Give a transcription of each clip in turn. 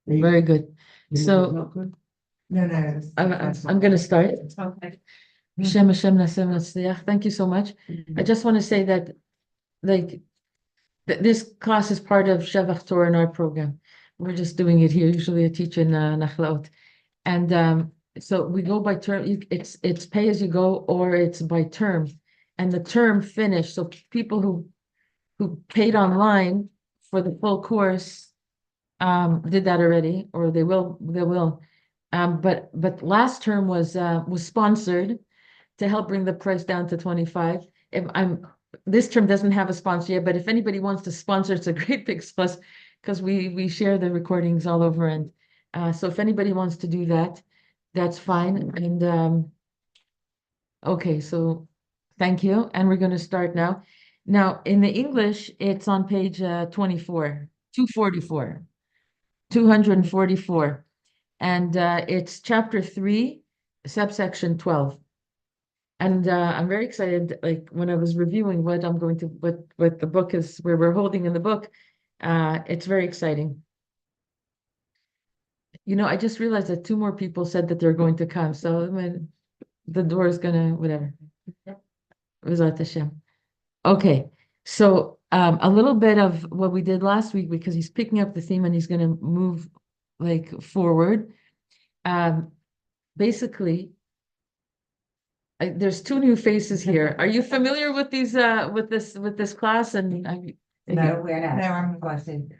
Very good. So No. I'm going to start. Okay. Hashem, Hashem, Nasem, Natsliach. Thank you so much. I just want to say that, like, this class is part of Shevach Torah in our program. We're just doing it here. Usually I teach in Nachlaot. And so we go by term. It's pay as you go, or it's by term. And the term finished. So people who paid online for the full course did that already, or they will. But last term was sponsored to help bring the price down to 25. If this term doesn't have a sponsor yet, but if anybody wants to sponsor, it's a great big plus because we share the recordings all over. And so if anybody wants to do that, that's fine. And okay, so thank you. And we're going to start now. Now, in the English, it's on page 24, 244, 244. And it's chapter 3, subsection 12. And I'm very excited, like when I was reviewing what the book is, where we're holding in the book, it's very exciting. I just realized that 2 more people said that they're going to come. So I mean, the door is gonna, whatever. V'ezrat Hashem. Okay, so a little bit of what we did last week, because he's picking up the theme and he's gonna move like forward. Basically, there's 2 new faces here. Are you familiar with these with this class? And No, we're not. No, I'm blessed.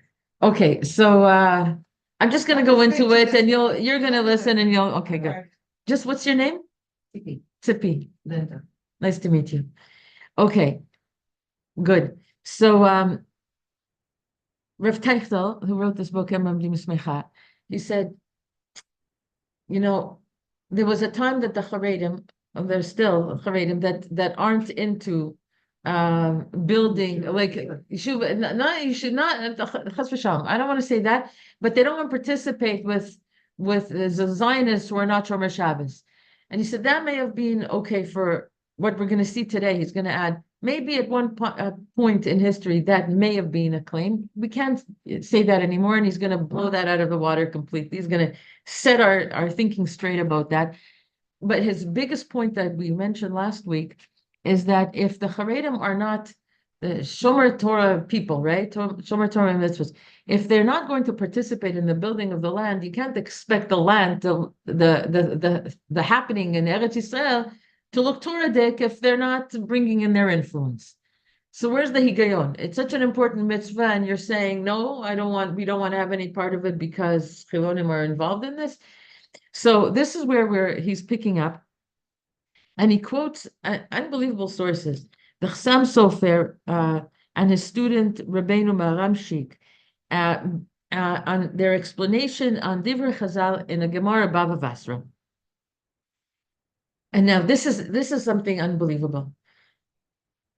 okay, so I'm just gonna go into it, and you're gonna listen, and you'll okay, good. Just what's your name? Tippy. Tzipi. Linda. Nice to meet you. Okay, good. So Rav Teichel, who wrote this book, Emam Bli Mismecha, he said, there was a time that the Haredim, there's still Haredim that aren't into building like Yishuv, not you should not Chas v'shalom. I don't want to say that, but they don't want to participate with the Zionists who are not Shomer Shabbos. And he said that may have been okay for what we're going to see today. He's going to add maybe at one point in history that may have been a claim. We can't say that anymore, and he's going to blow that out of the water completely. He's going to set our thinking straight about that. But his biggest point that we mentioned last week is that if the Haredim are not the Shomer Torah people, right? Shomer Torah mitzvahs, if they're not going to participate in the building of the land, you can't expect the land, the happening in Eretz Yisrael to look Torah-dik if they're not bringing in their influence. So where's the higayon? It's such an important mitzvah, and you're saying, no, we don't want to have any part of it because Chilonim are involved in this. So this is where he's picking up, and he quotes unbelievable sources. The Chassam Sofer and his student Rabbeinu Maramshik on their explanation on Divrei Chazal in a Gemara Bava Basra. And now this is something unbelievable.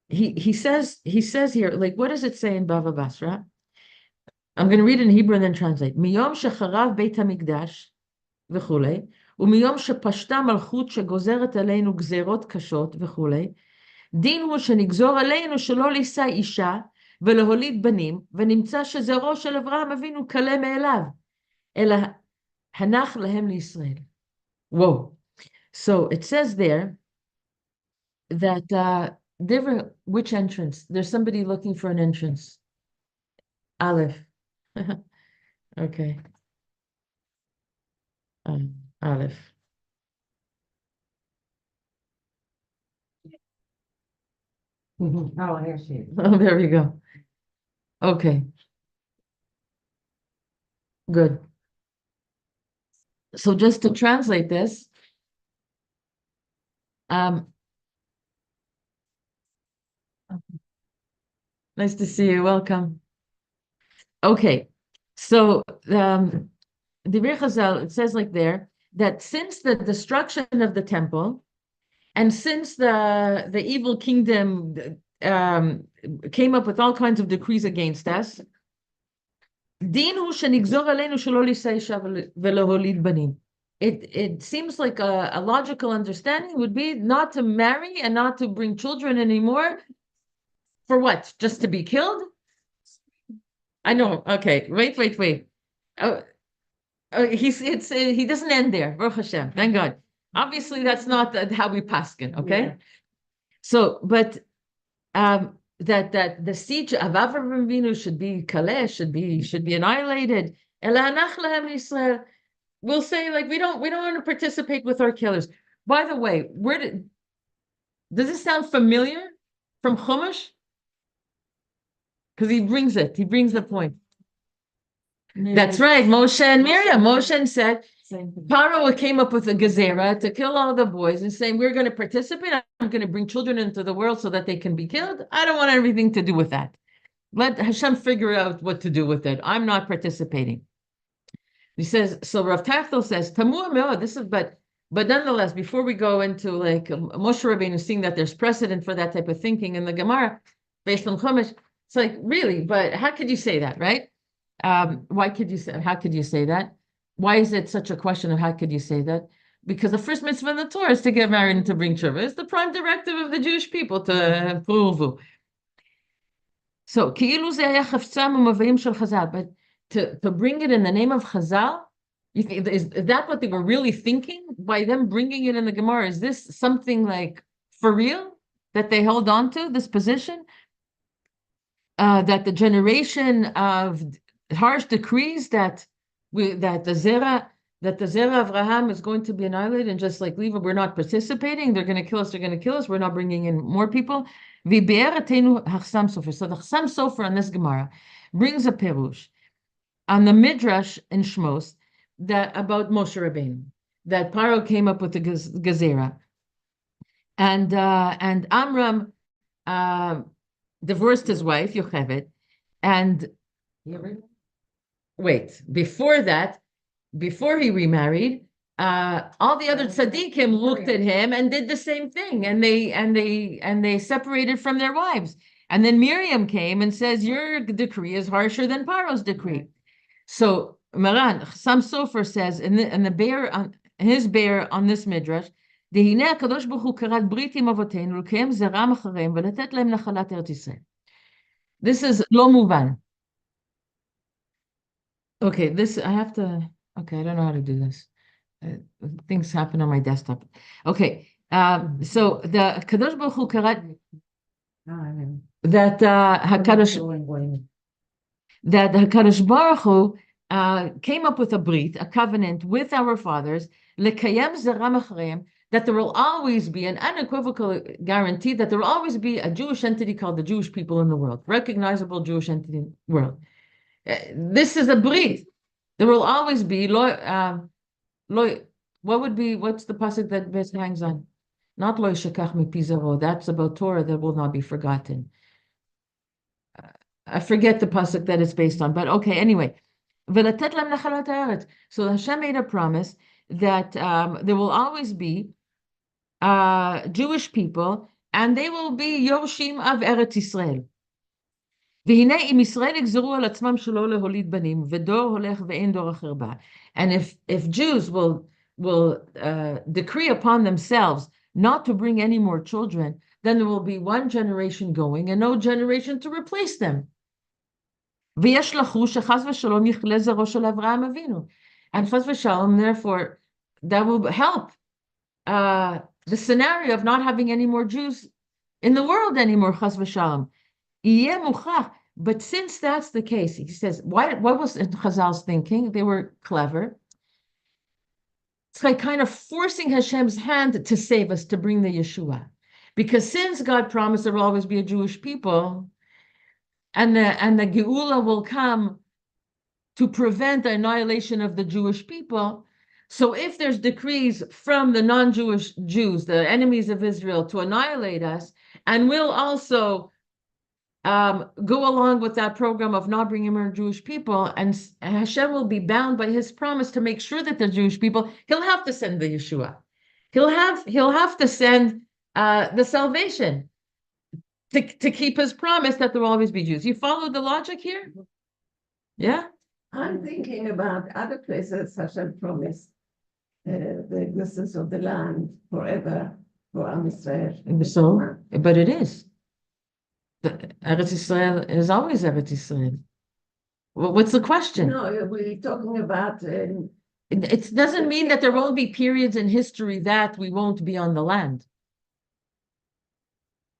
He says here, like, what does it say in Bava Basra? I'm going to read it in Hebrew and then translate. Miyom shecharav Beit HaMikdash וכולי, ומיום שפשטה מלכות שגוזרת עלינו גזרות קשות וכולי, דין הוא שנגזור עלינו שלא לישא אישה ולהוליד בנים, ונמצא שזרעו של אברהם אבינו קלה מאליו, אלא הנח להם לישראל. Whoa. So it says there that which entrance? There's somebody looking for an entrance. Aleph. Okay. Aleph. Oh, here she is. Oh, there we go. Okay. Good. So just to translate this, nice to see you. Welcome. Okay. So the Divrei Chazal, it says like there that since the destruction of the temple, and since the evil kingdom came up with all kinds of decrees against us, it seems like a logical understanding would be not to marry and not to bring children anymore. For what? Just to be killed? I know. Okay. Wait. he doesn't end there. Baruch Hashem, thank God. Obviously, that's not how we paskin, okay? Yeah. So, but that the siege of Avraham Avinu should be kaleh, should be annihilated. Ela anach lahem Yisrael. We'll say like we don't want to participate with our killers. By the way, does this sound familiar from Chumash? Because he brings the point. That's right, Moshe and Miriam. Moshe said, Paro came up with a gezerah to kill all the boys and saying, we're going to participate. I'm going to bring children into the world so that they can be killed. I don't want anything to do with that. Let Hashem figure out what to do with it. I'm not participating. He says, so Rav Tachtel says, Tamur me'od, this is, but nonetheless, before we go into like Moshe Rabbeinu seeing that there's precedent for that type of thinking in the Gemara, based on Chumash, it's like, really, but how could you say that, right? How could you say that? Why is it such a question of how could you say that? Because the first mitzvah in the Torah is to get married and to bring children. It's the prime directive of the Jewish people to prove. So, but to bring it in the name of Chazal, you think, is that what they were really thinking by them bringing it in the Gemara? Is this something like for real that they held on to this position? That the generation of harsh decrees that the Zera of Abraham is going to be annihilated and just like leave it, we're not participating, they're going to kill us, we're not bringing in more people. So the Chassam Sofer on this Gemara brings a perush on the Midrash in Shmos that about Moshe Rabbeinu, that Paro came up with the Gezerah. And Amram divorced his wife, Yocheved, and wait, before that, before he remarried, all the other tzaddikim looked at him and did the same thing, and they separated from their wives. And then Miriam came and says, your decree is harsher than Paro's decree. So Maran, Chassam Sofer says in the bear on his bear on this midrash, this is lo muvan. Okay, I don't know how to do this. Things happen on my desktop. Okay, so the Kadosh Baruch Hu karat that Hakadosh Baruch Hu came up with a brit, a covenant with our fathers, lekayem zeram acharem, that there will always be an unequivocal guarantee that there will always be a Jewish entity called the Jewish people in the world, recognizable Jewish entity in the world. This is a brit. There will always be what's the pasuk that best hangs on? Not lo yishakach mipi zaro. That's about Torah that will not be forgotten. I forget the pasuk that it's based on, but okay, anyway. So Hashem made a promise that there will always be Jewish people, and they will be Yoshim of Eretz Yisrael. And if Jews will decree upon themselves not to bring any more children, then there will be one generation going and no generation to replace them. And chas v'shalom, therefore, that will help the scenario of not having any more Jews in the world anymore, chas v'shalom. But since that's the case, he says, what was Chazal's thinking? They were clever. It's like kind of forcing Hashem's hand to save us, to bring the Yeshua. Because since God promised there will always be a Jewish people, and the Geula will come to prevent the annihilation of the Jewish people. So if there's decrees from the non-Jewish Jews, the enemies of Israel, to annihilate us, and we'll also go along with that program of not bringing more Jewish people, and Hashem will be bound by his promise to make sure that the Jewish people, he'll have to send the Yeshua. He'll have to send the salvation to keep his promise that there will always be Jews. You follow the logic here? Yeah? I'm thinking about other places Hashem promised the existence of the land forever for Am Yisrael. So, but it is. Eretz Yisrael is always Eretz Yisrael. What's the question? No, we're talking about It doesn't mean that there won't be periods in history that we won't be on the land.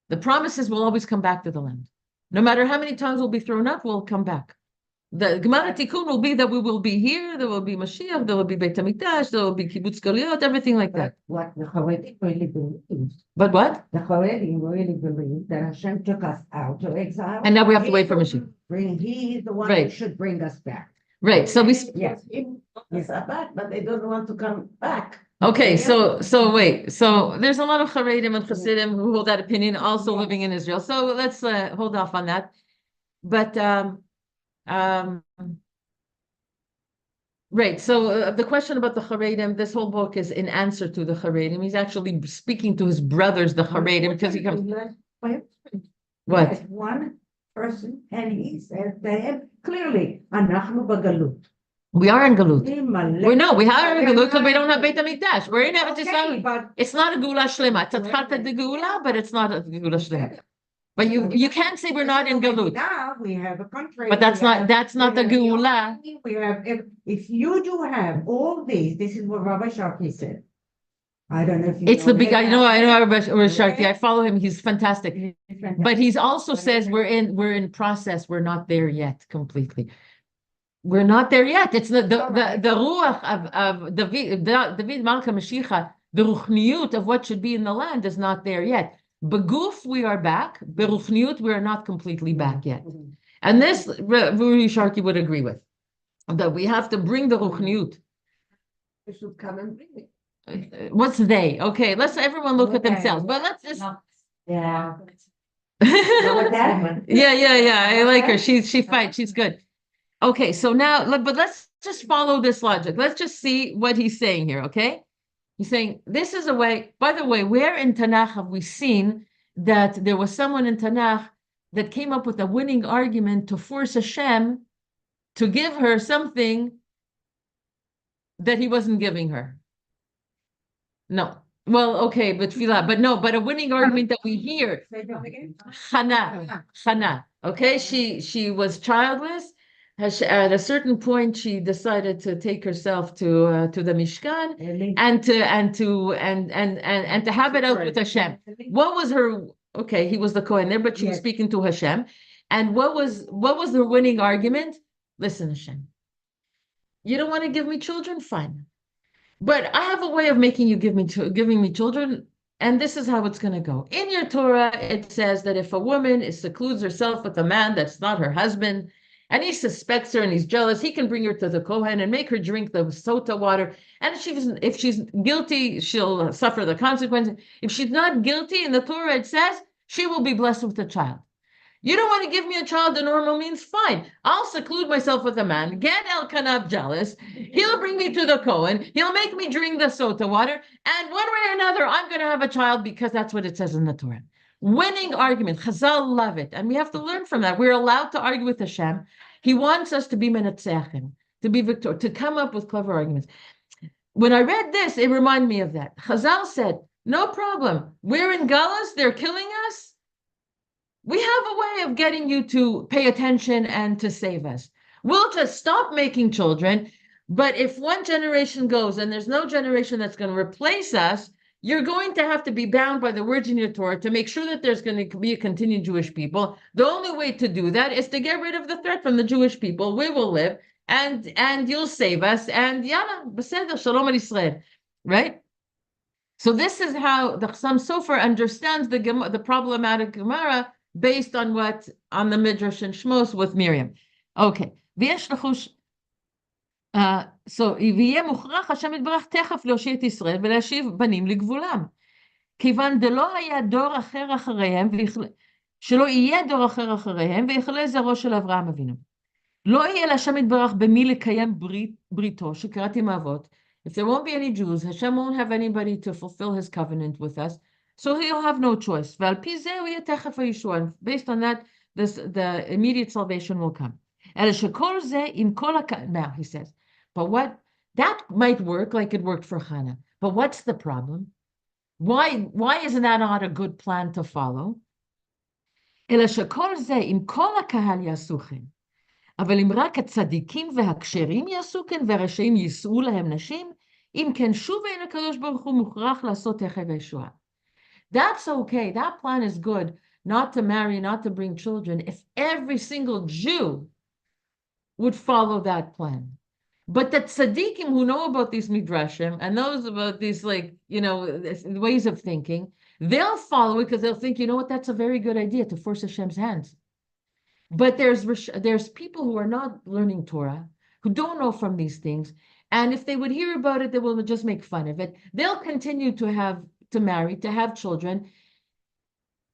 The promises will always come back to the land. No matter how many times we'll be thrown up, we'll come back. The Gemara Tikkun will be that we will be here, there will be Mashiach, there will be Beit HaMikdash, there will be Kibbutz Galiot, everything like that. What the Haredim really believe, But what? the Haredim really believe that Hashem took us out of exile. And now we have to wait for Mashiach. He is the one Right. who should bring us back. Right, so we, Yes, yes, are back, but they don't want to come back. okay, so wait, so there's a lot of Haredim and Hasidim who hold that opinion, also living in Israel. So let's hold off on that. But right, so the question about the Haredim, this whole book is in answer to the Haredim. He's actually speaking to his brothers, the Haredim, because he comes. What? One person, and he said to him clearly, "Anachnu b'galut." We are in Galut. We have in Galut because we don't have Beit HaMikdash. We're in Eretz Okay, Yisrael. but It's not a Gula Shlema. It's a Tzarta de Gula, but it's not a Gula Shlema. But you can't say we're not in Galut. now we have a country. But that's not the Gula. We have, if you do have all these, this is what Rabbi Sharkey said. I don't know if you. It's the big. I know Rabbi Sharkey. I follow him. He's fantastic. But he's also says we're in process. We're not there yet completely. We're not there yet. It's the ruach of David Malka Mashiach, the ruchniut of what should be in the land is not there yet. Beguf, we are back. Beruchniut, we are not completely back yet. And this Rabbi Sharkey would agree with that we have to bring the ruchniut. They should come and bring it. What's they? Okay, let's everyone look at themselves. But let's just Yeah. yeah. I like her. She fights. She's good. Okay, so now, but let's just follow this logic. Let's just see what he's saying here, okay? He's saying, this is a way, by the way, where in Tanakh have we seen that there was someone in Tanakh that came up with a winning argument to force Hashem to give her something that he wasn't giving her? No. Well, okay, but a winning argument that we hear. Chana, okay? She was childless. At a certain point, she decided to take herself to the Mishkan and to have it out with Hashem. What was her? Okay, he was the Kohen there, but she was speaking to Hashem. And what was the winning argument? Listen, Hashem, you don't want to give me children? Fine, but I have a way of making you giving me children, and this is how it's going to go. In your Torah, it says that if a woman secludes herself with a man that's not her husband, and he suspects her and he's jealous, he can bring her to the Kohen and make her drink the sota water. And if she's guilty, she'll suffer the consequences. If she's not guilty, in the Torah it says she will be blessed with a child. You don't want to give me a child, the normal means, fine. I'll seclude myself with a man, get Elkanah jealous. He'll bring me to the Kohen. He'll make me drink the sota water. And one way or another, I'm going to have a child because that's what it says in the Torah. Winning argument. Chazal love it. And we have to learn from that. We're allowed to argue with Hashem. He wants us to be menatzeachim, to be victorious, to come up with clever arguments. When I read this, it reminded me of that. Chazal said, no problem. We're in Galus. They're killing us. We have a way of getting you to pay attention and to save us. We'll just stop making children. But if one generation goes and there's no generation that's going to replace us, you're going to have to be bound by the words in your Torah to make sure that there's going to be a continued Jewish people. The only way to do that is to get rid of the threat from the Jewish people. We will live, and you'll save us. And yalla, beseder, shalom al Yisrael, right? So this is how the Chassam Sofer understands the problematic Gemara based on the Midrash and Shmos with Miriam. Okay, so, ויהיה מוכרח השם יתברך תכף להושיע את ישראל ולהשיב בנים לגבולם. כיוון דלא היה דור אחר אחריהם, שלא יהיה דור אחר אחריהם, ויכלה זרעו של אברהם אבינו. לא יהיה להשם יתברך במי לקיים בריתו, שקראתי מאבות. If there won't be any Jews, Hashem won't have anybody to fulfill his covenant with us, so he'll have no choice. ועל פי זה הוא יהיה תכף הישועה. Based on that, the immediate salvation will come. אלא שכל זה עם כל now, he says, but that might work like it worked for Hannah. But what's the problem? Why isn't that not a good plan to follow? אלא שכל זה עם כל הקהל יעשו כן. אבל אם רק הצדיקים והכשרים יעשו כן, והרשעים יישאו להם נשים, אם כן שוב אין הקדוש ברוך הוא מוכרח לעשות תכף הישועה. That's okay, that plan is good, not to marry, not to bring children, if every single Jew would follow that plan. But the tzaddikim who know about these midrashim and knows about these, like, ways of thinking, they'll follow it because they'll think, you know what, that's a very good idea to force Hashem's hands. But there's people who are not learning Torah, who don't know from these things, and if they would hear about it, they will just make fun of it. They'll continue to marry, to have children,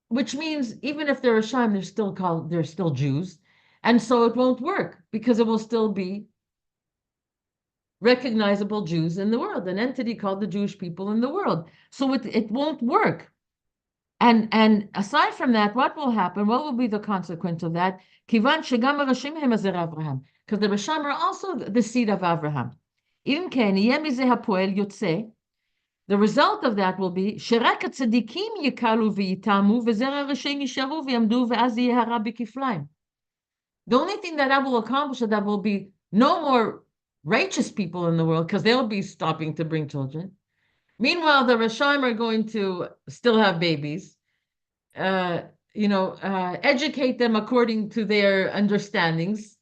which means even if they're Hashem, they're still Jews, and so it won't work because it will still be recognizable Jews in the world, an entity called the Jewish people in the world. So it won't work. And aside from that, what will happen? What will be the consequence of that? Because the Rasham are also the seed of Abraham. The result of that will be the only thing that will accomplish is that will be no more righteous people in the world because they'll be stopping to bring children. Meanwhile, the Rashaim are going to still have babies, educate them according to their understandings,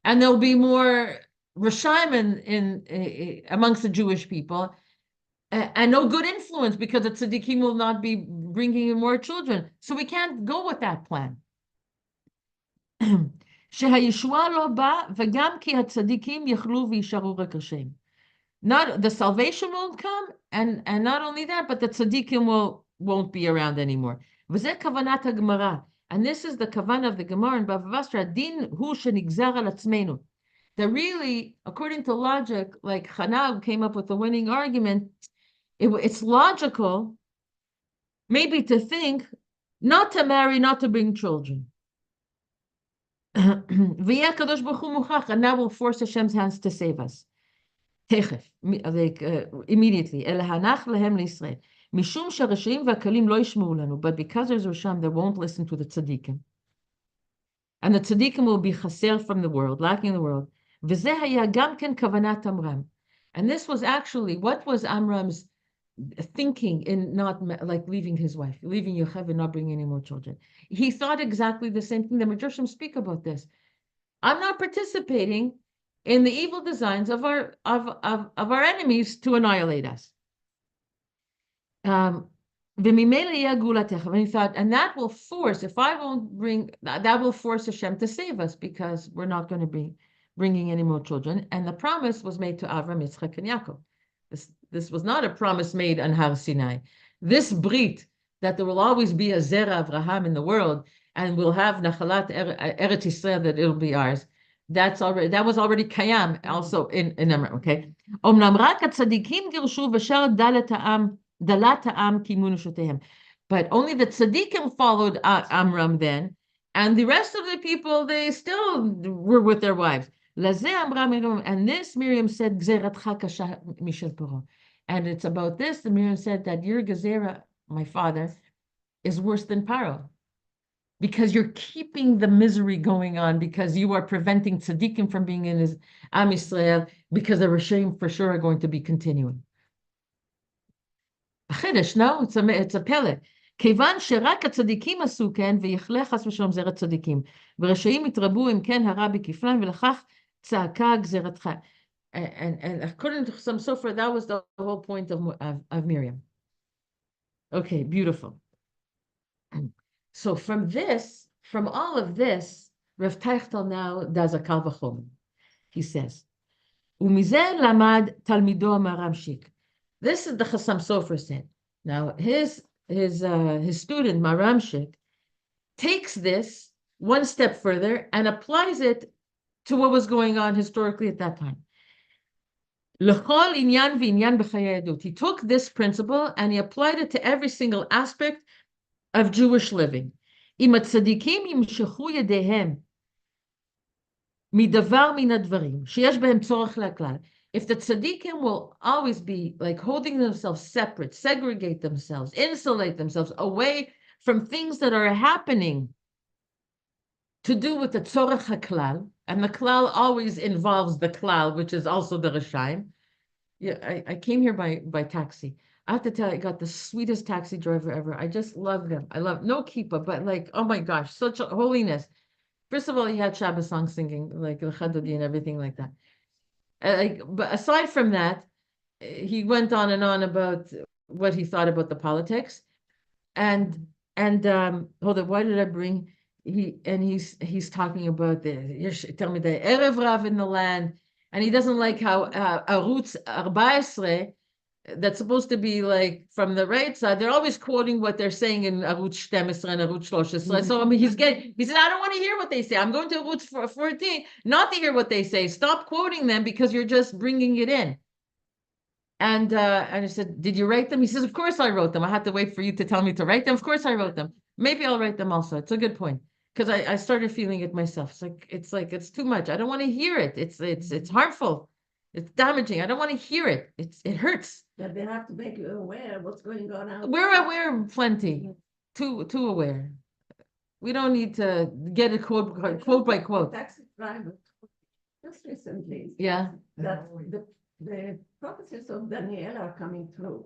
and there'll be more Rashaim in amongst the Jewish people, and no good influence because the tzaddikim will not be bringing in more children. So we can't go with that plan. שהישועה לא בא, וגם כי הצדיקים יחלו וישארו רק רשעים. Not the salvation won't come, and not only that, but the tzaddikim won't be around anymore. וזה כוונת הגמרא, and this is the kavan of the Gemara in Bava Basra, הדין הוא שנגזר על עצמנו. That really, according to logic, like Chanab came up with the winning argument, it's logical maybe to think not to marry, not to bring children. And that will force Hashem's hands to save us. Immediately. But because there's Rasham, they won't listen to the tzaddikim. And the tzaddikim will be chaser from the world, lacking in the world. And this was actually, what was Amram's thinking in not like leaving his wife, leaving Yocheved and not bringing any more children? He thought exactly the same thing. The Midrashim speak about this. I'm not participating in the evil designs of our enemies to annihilate us. And he thought, and that will force, if I won't bring, that will force Hashem to save us because we're not going to be bringing any more children. And the promise was made to Avram, Yitzchak, and Yaakov. This was not a promise made on Har Sinai. This brit, that there will always be a Zera Avraham in the world, and we'll have Nachalat Eretz Yisrael, that it'll be ours. That was already Kayam, also in Amram, okay? Omnam rak tzadikim girshu v'shar dalat ha'am kimunu shotehem. But only the tzadikim followed Amram then, and the rest of the people, they still were with their wives. And this Miriam said, and it's about this that Miriam said that your gezerah, my father, is worse than Paro, because you're keeping the misery going on, because you are preventing tzaddikim from being in his Am Yisrael, because the Rashim for sure are going to be continuing. No, it's a pele. כיוון שרק הצדיקים עשו כן, ויכלה חס ושלום זרע צדיקים, ורשעים יתרבו אם כן הרע בכפליים, ולכך צעקה גזירתך. And according to some sofer, that was the whole point of Miriam. Okay, beautiful. So from all of this, Rav Teichtel now does a kal v'chomer. He says, "Umize lamad talmido maramshik." This is the Chassam Sofer said. Now his student Maramshik takes this one step further and applies it to what was going on historically at that time. L'chol inyan v'inyan b'chayei adut. He took this principle and he applied it to every single aspect of Jewish living. Im hatzadikim yimshechu yedehem midavar min advarim sheyesh behem tzorach leklal. If the tzaddikim will always be like holding themselves separate, segregate themselves, insulate themselves away from things that are happening to do with the tzorech haklal, and the klal always involves the klal, which is also the Rishaim. Yeah, I came here by taxi. I have to tell you, I got the sweetest taxi driver ever. I just love him. I love no kippah, but like, oh my gosh, such a holiness. First of all, he had Shabbos songs singing, like the Chadodi and everything like that. But aside from that, he went on and on about what he thought about the politics. And hold on, why did I bring he's talking about tell me the Erev Rav in the land, and he doesn't like how Arutz 14, that's supposed to be like from the right side, they're always quoting what they're saying in Arutz 14 and Arutz 13. So I mean, he said, I don't want to hear what they say. I'm going to Arutz 14 not to hear what they say. Stop quoting them because you're just bringing it in. And I said, did you write them? He says, of course I wrote them. I had to wait for you to tell me to write them. Of course I wrote them. Maybe I'll write them also. It's a good point. Because I started feeling it myself. It's too much. I don't want to hear it. It's harmful. It's damaging. I don't want to hear it. It hurts. But they have to make you aware of what's going on out We're aware plenty. Too aware. We don't need to get a quote by quote. Taxi driver just recently. Yeah. That the prophecies of Daniel are coming true.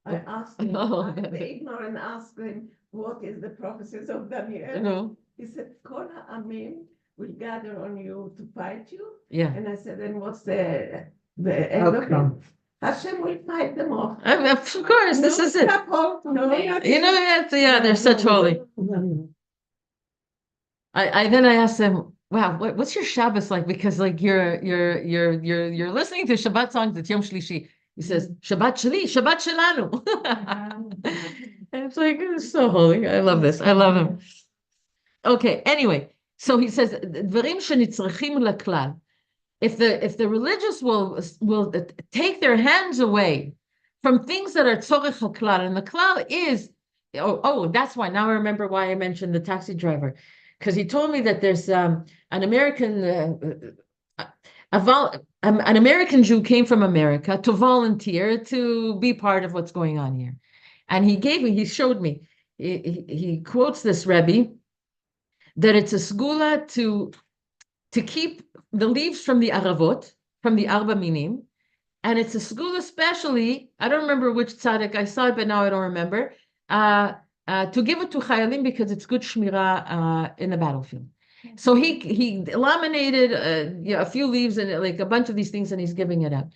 I asked him, Oh. I'm the ignorant, asked him, what is the prophecies of Daniel? No. He said, Kol ha'amim will gather on you to fight you. Yeah. And I said, then what's the end of it? Hashem will fight them off. Of course, this is it. They're such holy. I asked him, wow, what's your Shabbos like? Because like you're listening to Shabbat songs, it's Yom Shlishi. He says, Shabbat Shali, Shabbat Shalanu. And it's like, it's so holy. I love this. I love him. Okay, anyway, so he says, Dvarim shenitzrechim laklal. If the religious will take their hands away from things that are tzorech haklal, and the klal is, that's why, now I remember why I mentioned the taxi driver. Because he told me that there's an American Jew came from America to volunteer to be part of what's going on here, and he showed me, he quotes this Rebbe that it's a segula to keep the leaves from the aravot, from the arba minim, and it's a segula especially. I don't remember which tzaddik I saw it, but now I don't remember. To give it to chayalim because it's good shmirah in the battlefield. So he laminated a few leaves and like a bunch of these things, and he's giving it out.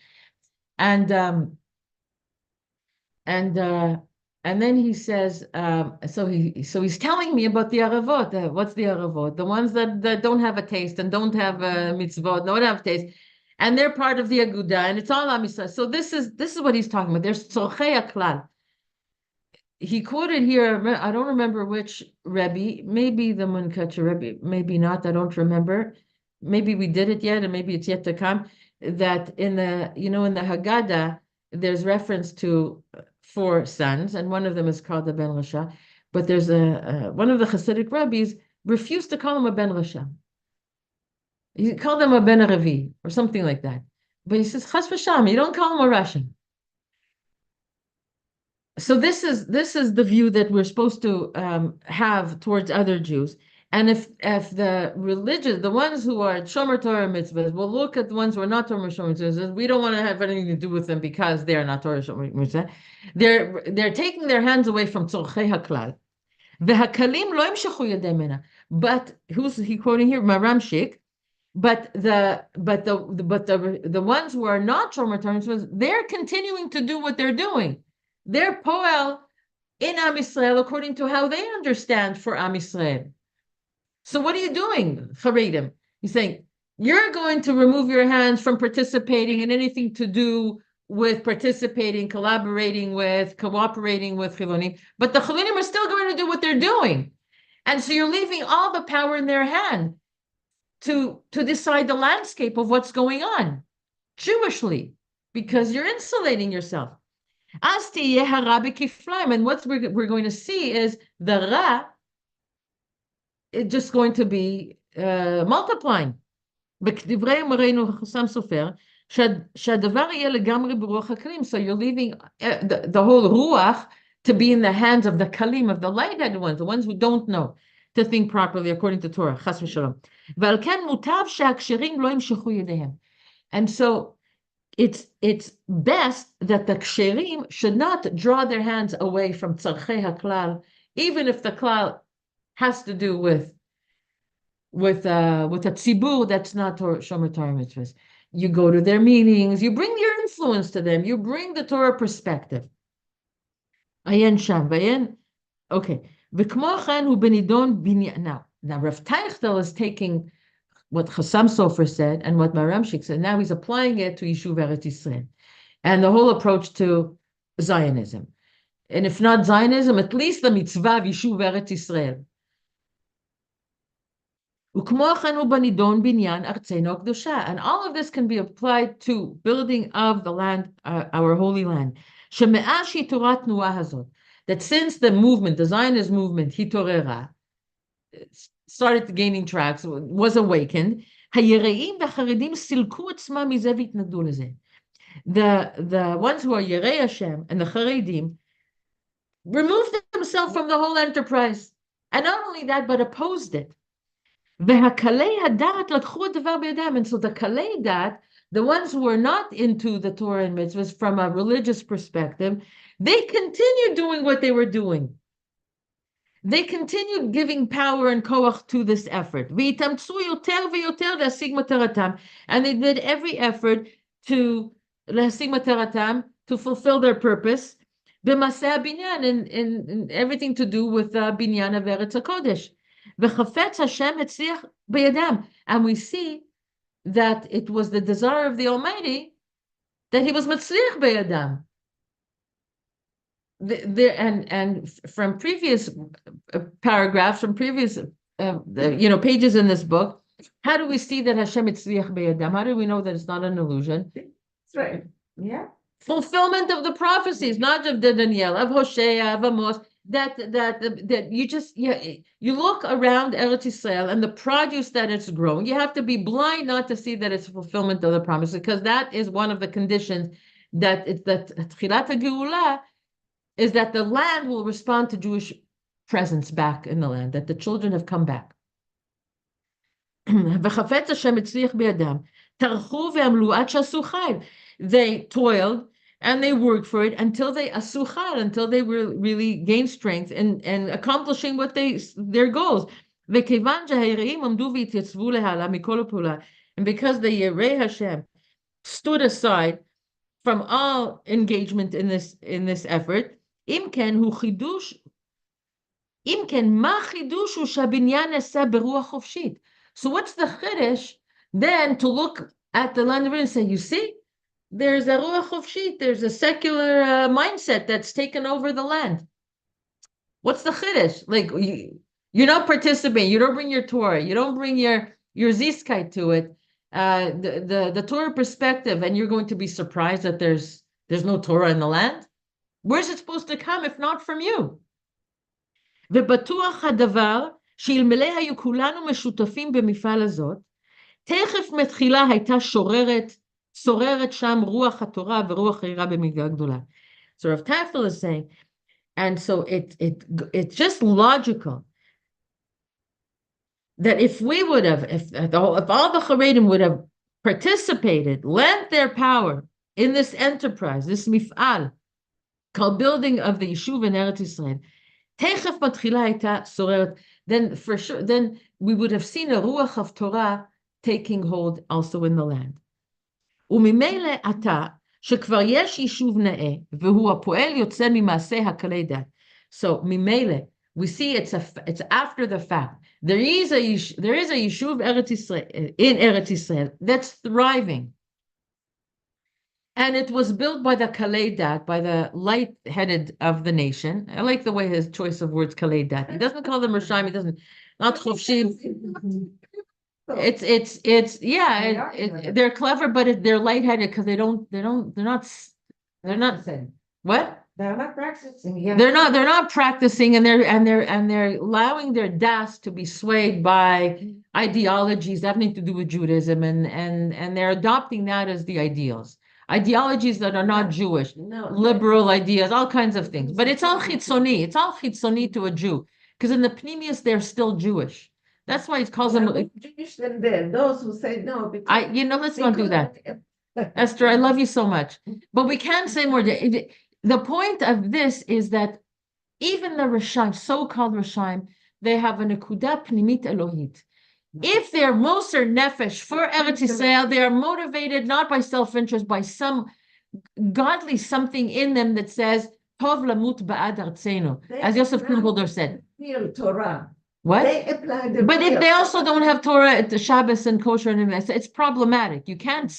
And then he says, so he's telling me about the aravot. What's the aravot? The ones that don't have a taste and don't have a mitzvot, don't have taste, and they're part of the aguda, and it's all Am Yisrael. So this is what he's talking about. There's tzorchei haklal. He quoted here, I don't remember which Rebbe, maybe the Munkacher Rebbe, maybe not, I don't remember. Maybe we did it yet, and maybe it's yet to come, that in the Haggadah, there's reference to 4 sons, and one of them is called the Ben Rasha, but there's one of the Hasidic rabbis refused to call him a Ben Rasha. He called him a Ben Aravi, or something like that. But he says, Chas v'sham, you don't call him a Russian. So this is the view that we're supposed to have towards other Jews. And if the religious, the ones who are Shomer Torah mitzvahs, will look at the ones who are not Torah mitzvahs, we don't want to have anything to do with them because they are not Torah mitzvahs. They're taking their hands away from tzorchei haklal. V'hakalim lo imshachu yadei mina. But who's he quoting here? Maram Shik. But the ones who are not Shomer Torah mitzvahs, they're continuing to do what they're doing. They're poel in Am Yisrael according to how they understand for Am Yisrael. So what are you doing, Charedim? He's saying, you're going to remove your hands from participating in anything to do with participating, collaborating with, cooperating with Chilonim, but the Chilonim are still going to do what they're doing. And so you're leaving all the power in their hand to decide the landscape of what's going on, Jewishly, because you're insulating yourself. And what we're going to see is the Ra is just going to be multiplying. So you're leaving the whole Ruach to be in the hands of the Kalim, of the lightheaded ones, the ones who don't know. to think properly according to Torah. Chas v'shalom. ועל כן מוטב שהכשרים לא ימשכו ידיהם. And so it's best that the ksherim should not draw their hands away from tzarchei haklal, even if the klal has to do with a tzibur that's not shomer Torah mitzvahs. You go to their meetings, you bring your influence to them, you bring the Torah perspective. Ayen sham, vayen. Okay. V'kmo chen hu benidon binyan. Now Rav Teichtel is taking what Chassam Sofer said and what Maramshik said. Now he's applying it to Yishuv Eretz Yisrael and the whole approach to Zionism. And if not Zionism, at least the mitzvah of Yishuv Eretz Yisrael. And all of this can be applied to building of the land, our holy land. That since the movement, the Zionist movement, Hitorera, started gaining traction, was awakened, the ones who are Yerei Hashem and the Charedim removed themselves from the whole enterprise. And not only that, but opposed it. And so the Kalei Dat, the ones who were not into the Torah and mitzvahs from a religious perspective, they continued doing what they were doing. They continued giving power and koach to this effort. And they did every effort to fulfill their purpose in everything to do with binyan of Eretz HaKodesh. And we see that it was the desire of the Almighty that he was matzliach beyadam. And from previous paragraphs, from previous pages in this book, how do we see that Hashem itzliach beyadam? How do we know that it's not an illusion? That's right. Yeah. Fulfillment of the prophecies, not of the Daniel, of Hosea, of Amos. That you look around Eretz Yisrael and the produce that it's growing. You have to be blind not to see that it's fulfillment of the promise, because that is one of the conditions that Tchilat HaGeula is that the land will respond to Jewish presence back in the land, that the children have come back. They toiled and they worked for it until they really gained strength and accomplishing their goals. And because the Yerei Hashem stood aside from all engagement in this effort, so what's the chiddush then to look at the land and say, you see, there's a ruach chofshit, there's a secular mindset that's taken over the land. What's the chiddush? Like you're not participating, you don't bring your Torah, you don't bring your ziskait to it, the Torah perspective, and you're going to be surprised that there's no Torah in the land. Where's it supposed to come if not from you? ובטוח הדבר שאלמלא היו כולנו משותפים במפעל הזאת, תכף מתחילה הייתה שוררת שם רוח התורה ורוח היראה במידה גדולה. So Rav Tafel is saying, and so it's just logical that if all the Charedim would have participated, lent their power in this enterprise, this mif'al, called building of the Yishuv in Eretz Yisrael, תכף מתחילה הייתה שוררת, then for sure, then we would have seen a ruach of Torah taking hold also in the land. וממילא עתה, שכבר יש יישוב נאה, והוא הפועל יוצא ממעשה הקלי דת. So, ממילא, we see it's after the fact. There is a Yishuv Eretz Yisrael, in Eretz Yisrael that's thriving. And it was built by the Kalei Dat, by the light-headed of the nation. I like the way his choice of words, Kalei Dat. He doesn't call them Rishayim, he doesn't, not Chofshim. They're clever, but they're light-headed because they're not what? They're not practicing. Yeah. They're not practicing, and they're allowing their das to be swayed by ideologies having to do with Judaism, and they're adopting that as the ideologies that are not Jewish, liberal ideas, all kinds of things. But it's all chitzoni. It's all chitzoni to a Jew. because in the Pneumius they're still Jewish. That's why it calls There them. are Jewish them there, those who say no, because, Let's not do that. because- Esther, I love you so much. But we can't say more. The point of this is that even the Rishaim, so-called Rishaim, they have a nekuda pnimit Elohit. If they're moser nefesh for Eretz Yisrael, they are motivated not by self-interest, by some godly something in them that says, Tov lamut ba'ad artzenu, as Yosef Kuhnholder said. Real Torah. What? They apply the But if real they also don't have Torah at the Shabbos and kosher and it's problematic. You can't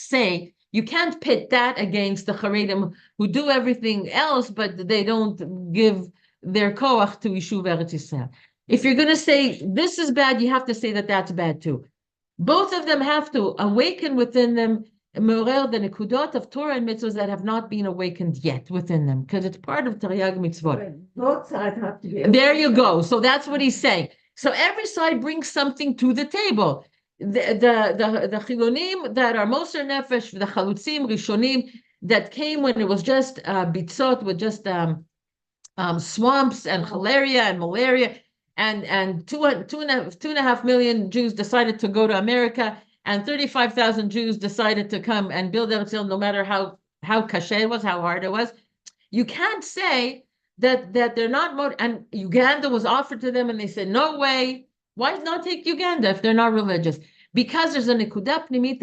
pit that against the Haredim who do everything else, but they don't give their koach to Yishuv Eretz Yisrael. If you're going to say this is bad, you have to say that that's bad too. Both of them have to awaken within them Morer the nekudot of Torah and mitzvahs that have not been awakened yet within them, because it's part of Taryag mitzvot. Both sides have to be. There you go. So that's what he's saying. So every side brings something to the table. The chilonim that are moser nefesh, the chalutzim rishonim that came when it was just bitzot with just swamps and malaria and malaria, and two and a half million Jews decided to go to America, and 35,000 Jews decided to come and build Eretz Yisrael, no matter how kasher it was, how hard it was. You can't say that they're not and Uganda was offered to them and they said no way. Why not take Uganda if they're not religious? Because there's a nekuda pnimit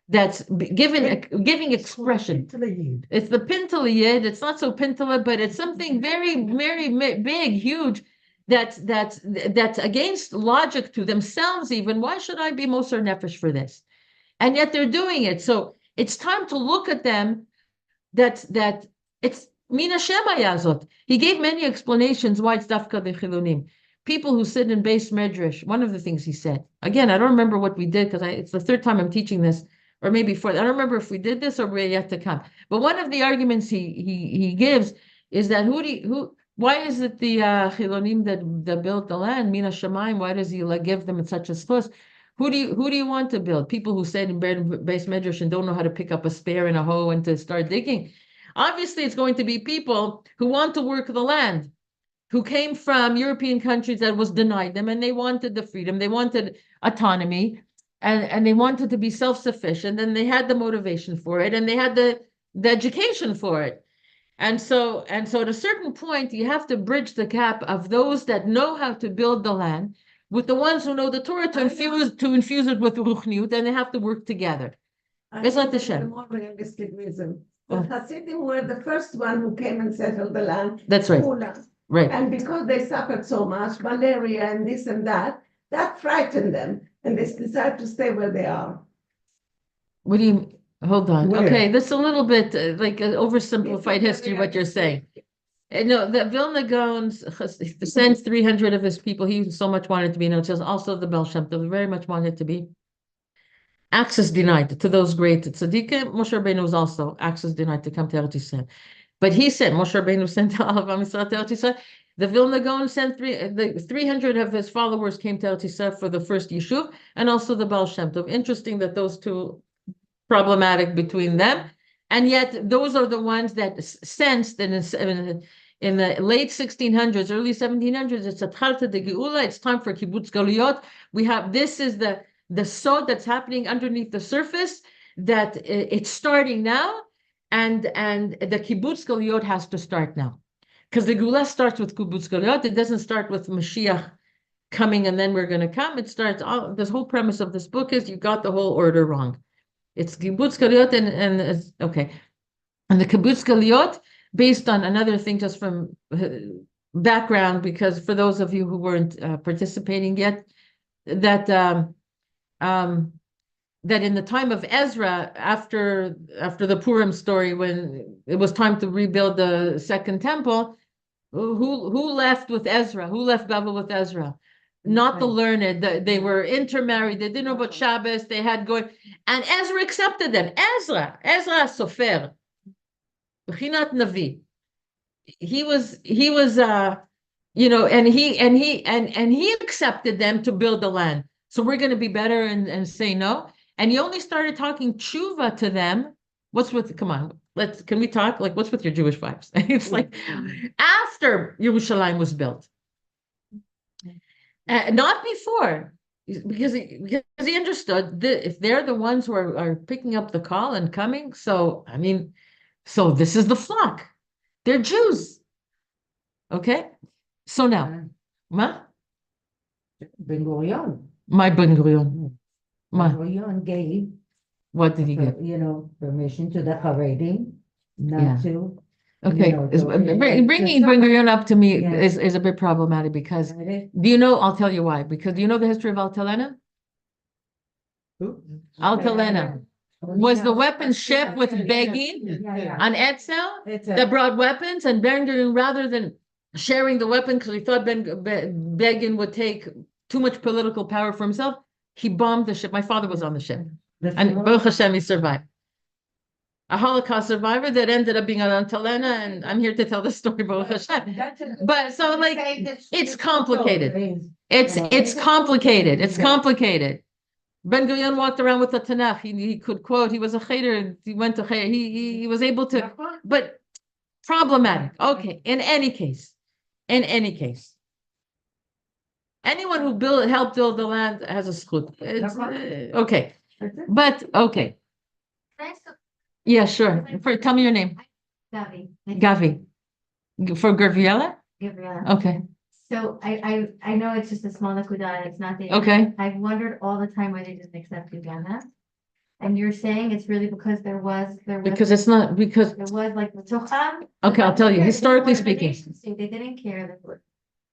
that's giving expression. It's the pintala yid. It's not so pintala, but it's something very very big, huge. That's against logic to themselves even. Why should I be moser nefesh for this? And yet they're doing it. So it's time to look at them. That it's Mina Shema Yazot. He gave many explanations why it's Dafka the Chilunim. People who sit in base medrash, one of the things he said, again, I don't remember what we did because it's the third time I'm teaching this, or maybe fourth. I don't remember if we did this or we're yet to come. But one of the arguments he gives is that why is it the Chilunim that built the land, Mina Shemaim, why does he give them such a schus? Who do you want to build? People who sit in base medrash and don't know how to pick up a spear and a hoe and to start digging. Obviously, it's going to be people who want to work the land, who came from European countries that was denied them, and they wanted the freedom, they wanted autonomy, and they wanted to be self-sufficient, and they had the motivation for it, and they had the education for it. And so at a certain point, you have to bridge the gap of those that know how to build the land with the ones who know the Torah to infuse it with ruchniut, and they have to work together. It's like the Shem. More realistic reason. The Hasidim were the first one who came and settled the land. That's right. Right. And because they suffered so much, malaria and this and that frightened them, and they decided to stay where they are. What do you? Hold on. Where? Okay, that's a little bit like an oversimplified history. What you're saying. No, the Vilna Gaon sent 300 of his people. He so much wanted to be in Eretz Yisrael. Also, the Baal Shem Tov very much wanted to be. Access denied to those great tzaddikim. Moshe Rabbeinu was also access denied to come to Eretz Yisrael. But he sent, Moshe Rabbeinu sent all of Am Yisrael to Eretz Yisrael. The Vilna Gaon sent 300 of his followers came to Eretz Yisrael for the first Yishuv, and also the Baal Shem Tov. Interesting that those two problematic between them, and yet those are the ones that sensed in the late 1600s, early 1700s, it's a Tchalta de Geula, it's time for Kibbutz Galuyot. This is the sod that's happening underneath the surface, that it's starting now, and the Kibbutz Galuyot has to start now. Because the Geula starts with Kibbutz Galuyot, it doesn't start with Mashiach coming and then we're going to come. It starts, this whole premise of this book is you got the whole order wrong. It's Kibbutz Galuyot and it's, okay. And the Kibbutz Galuyot, based on another thing just from background, because for those of you who weren't participating yet, that in the time of Ezra, after the Purim story, when it was time to rebuild the second temple, who left with Ezra? Who left Babel with Ezra? Not the learned. They were intermarried. They didn't know about Shabbos. They had going, and Ezra accepted them. Ezra Sofer, B'chinat Navi. He was and he accepted them to build the land. So we're going to be better and say no. And he only started talking tshuva to them. Come on, can we talk? Like, what's with your Jewish vibes? It's like after Yerushalayim was built. Not before, because he understood that if they're the ones who are picking up the call and coming, so I mean, so this is the flock. They're Jews. Okay? So now, ma? Ben Gurion. My Ben Gurion. Ma, Gurion gave, what did he give? permission to the Haredim Yeah. not to. Okay, bringing Ben Gurion up to me Yeah. is a bit problematic because, do you know, I'll tell you why, because do you know the history of Altalena? Altalena was the weapons ship with Begin on Etzel that brought weapons, and Ben Gurion, rather than sharing the weapon because he thought Begin would take too much political power for himself, he bombed the ship. My father was on the ship, and Baruch Hashem, he survived. A Holocaust survivor that ended up being on Altalena, and I'm here to tell the story, Baruch Hashem. But so like, it's complicated. It's complicated. It's complicated. Ben Gurion walked around with the Tanakh. He could quote. He was a cheder. He went to cheder. He was able to, but problematic. Okay. In any case, anyone who helped build the land has a schut. Okay, but okay. Yeah, sure. Tell me your name. Gavi. For Gabriella? Gabriella. Okay. So I know it's just a small nakuda, it's not the. Okay. I've wondered all the time why they didn't accept Uganda. And you're saying it's really because there was. Because it's not, because, There was like the Tocham. okay, I'll tell you, historically speaking. They didn't care that.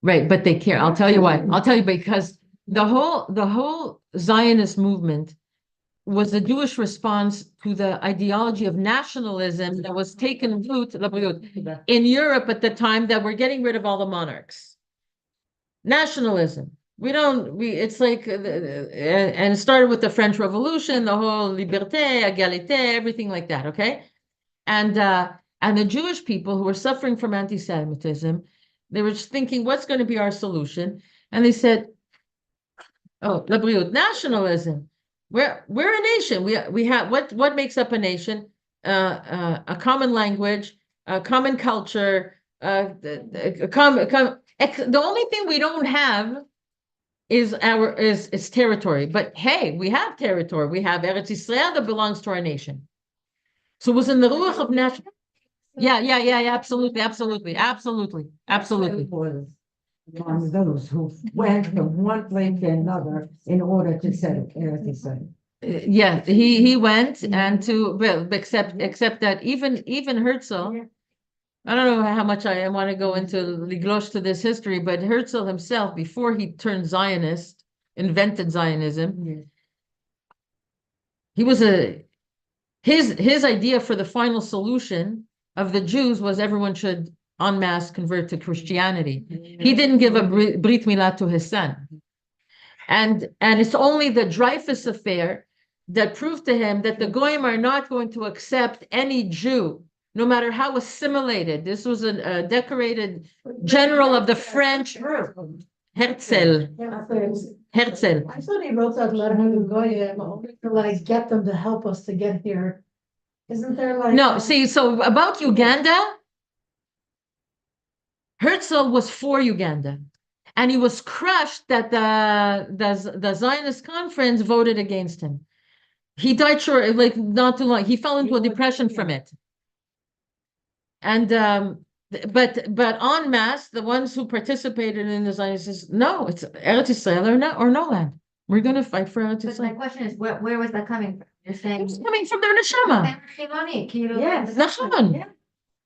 Right, but they care. I'll tell you why. I'll tell you because the whole Zionist movement was a Jewish response to the ideology of nationalism that was taken root in Europe at the time that we're getting rid of all the monarchs. Nationalism. It's like, and it started with the French Revolution, the whole liberté, égalité, everything like that, okay? And the Jewish people who were suffering from anti-Semitism, they were just thinking, what's going to be our solution? And they said, oh, nationalism. We're a nation. We have what makes up a nation? A common language, a common culture. The only thing we don't have is territory. But hey, we have territory. We have Eretz Yisrael that belongs to our nation. So it was in the ruach of nation. Yeah, absolutely. Among those who went from one place to another in order to set up Eretz Yisrael. Yeah, he went and except that even Herzl, I don't know how much I want to go into liglosh to this history, but Herzl himself, before he turned Zionist, invented Zionism, he was his idea for the final solution of the Jews was everyone should en masse convert to Christianity. He didn't give a brit milah to his son. And it's only the Dreyfus affair that proved to him that the Goyim are not going to accept any Jew, no matter how assimilated. This was a decorated general of the French, Herzl. I thought he wrote that letter to the Goyim only to like get them to help us to get here. Isn't there like? No, see, so about Uganda, Herzl was for Uganda, and he was crushed that the Zionist conference voted against him. He died short, like not too long. He fell into a depression from it. And but en masse, the ones who participated in the Zionists, no, it's Eretz Yisrael or no land. We're going to fight for Eretz But my Yisrael. question is, where was that coming from? You're saying. It's coming from their neshama. Yes. Nachon. Yeah.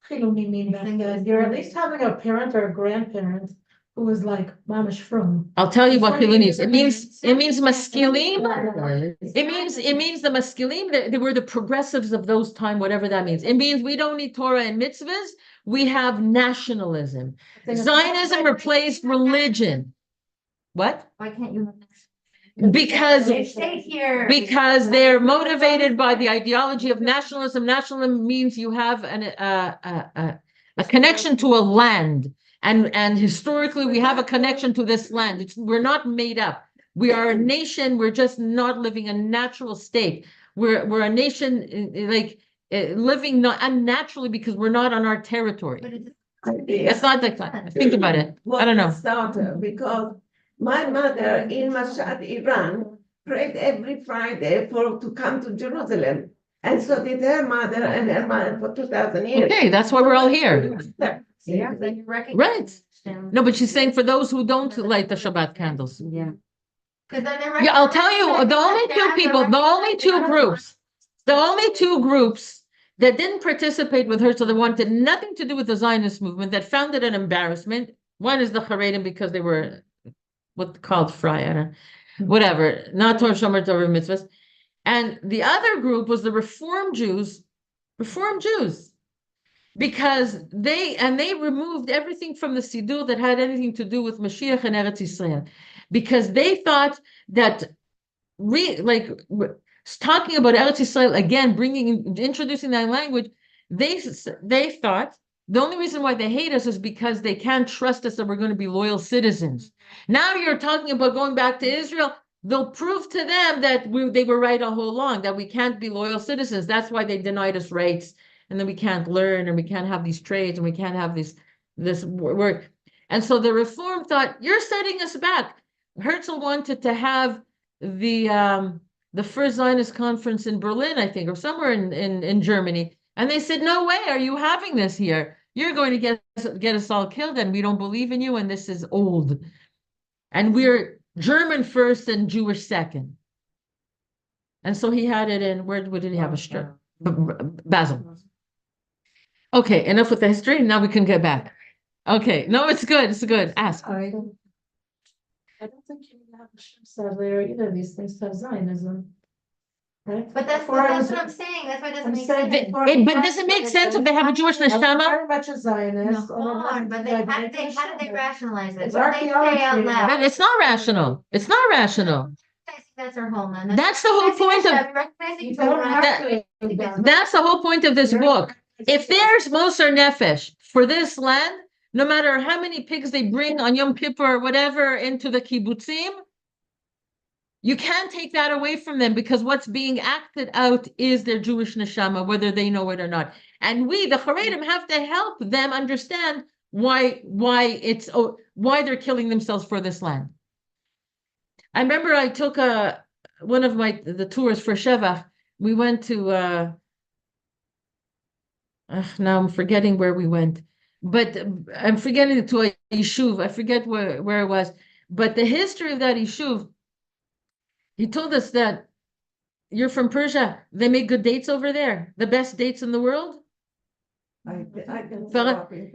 Chiloni meaning that you're at least having a parent or a grandparent who was like mamish from. I'll tell you what Chiluni is. It means maskilim. It means the maskilim. They were the progressives of those time, whatever that means. It means we don't need Torah and mitzvahs. We have nationalism. Zionism replaced religion. What? Why can't you? Because They stay here. because they're motivated by the ideology of nationalism. Nationalism means you have a connection to a land. And historically, we have a connection to this land. We're not made up. We are a nation. We're just not living a natural state. We're a nation living not unnaturally because we're not on our territory. But It's not like that. Think about it. I don't know. Started because My mother in Mashhad, Iran, prayed every Friday to come to Jerusalem. And so did her mother and her mother for 2,000 years. Okay, that's why we're all here. Yeah. Then you recognize Right. them. No, but she's saying for those who don't light the Shabbat candles. Yeah. 'Cause then they're Yeah, I'll tell you, recognizing the only that two they're people, the only two recognizing groups, the only two groups that didn't participate with her, so they wanted nothing to do with the Zionist movement, that found it an embarrassment. One is the Haredim because they were what called fry, I don't, whatever, not Torah Shomer Torah mitzvahs. And the other group was the Reform Jews, because they removed everything from the Siddur that had anything to do with Mashiach and Eretz Yisrael, because they thought that talking about Eretz Yisrael again, introducing that language, they thought the only reason why they hate us is because they can't trust us that we're going to be loyal citizens. Now you're talking about going back to Israel. They'll prove to them that they were right all along, that we can't be loyal citizens. That's why they denied us rights, and then we can't learn, and we can't have these trades, and we can't have this work. And so the Reform thought, you're setting us back. Herzl wanted to have the first Zionist conference in Berlin, I think, or somewhere in Germany. And they said, no way, are you having this here? You're going to get us all killed, and we don't believe in you, and this is old. And we're German first and Jewish second. And so he had it in, where did he have a strip? Basel. Okay, enough with the history. Now we can get back. Okay, no, it's good. It's good. Ask. I don't think you have a Shem there either of these things have Zionism. Right? But that's what I'm saying. That's why it doesn't I'm make saying sense. But does it make sense if they have a Jewish I'm neshama? very much a Zionist. Hold on, but how did they rationalize it? It's What did they say out archaeology. loud? But it's not rational. It's not rational. That's our whole man. That's the whole point of You don't have to. that's the whole point of this book. If there's Moser Nefesh for this land, no matter how many pigs they bring on Yom Kippur or whatever into the kibbutzim, you can't take that away from them, because what's being acted out is their Jewish neshama, whether they know it or not. And we, the Haredim, have to help them understand why they're killing themselves for this land. I remember I took one of the tours for Shevach. We went to now I'm forgetting where we went, but I'm forgetting to a Yishuv. I forget where it was, but the history of that Yishuv, he told us that you're from Persia. They make good dates over there, the best dates in the world. I can Farah- walk in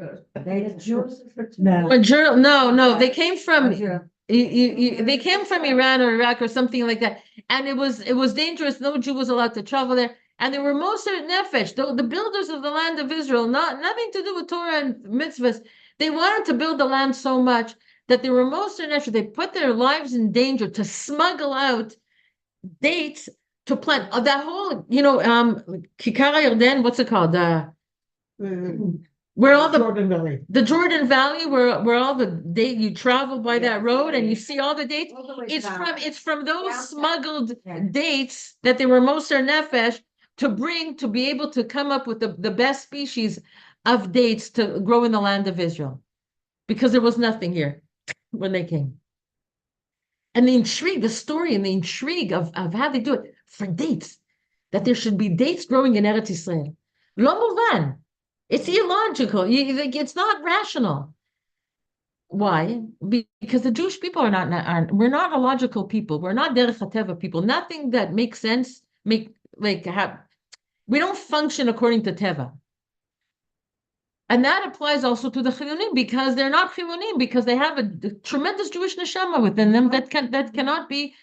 first. No. No, they came from Algeria. they came from Iran or Iraq or something like that, and it was dangerous. No Jew was allowed to travel there, and they were Moser Nefesh, the builders of the land of Israel. Nothing to do with Torah and mitzvahs. They wanted to build the land so much that they were Moser Nefesh. They put their lives in danger to smuggle out dates to plant that whole, Kikar Yarden, what's it called? Where all the Jordan Valley, where all the date you travel by that road and you see all the dates. It's from those smuggled dates that they were Moser Nefesh to be able to come up with the best species of dates to grow in the land of Israel, because there was nothing here when they came. And the story and the intrigue of how they do it for dates, that there should be dates growing in Eretz Yisrael. Lo muvan. It's illogical. It's not rational. Why? Because the Jewish people we're not a logical people. We're not derech hateva people. Nothing that makes sense, we don't function according to teva. And that applies also to the Chilunim, because they're not Chilunim, because they have a tremendous Jewish neshama within them that cannot be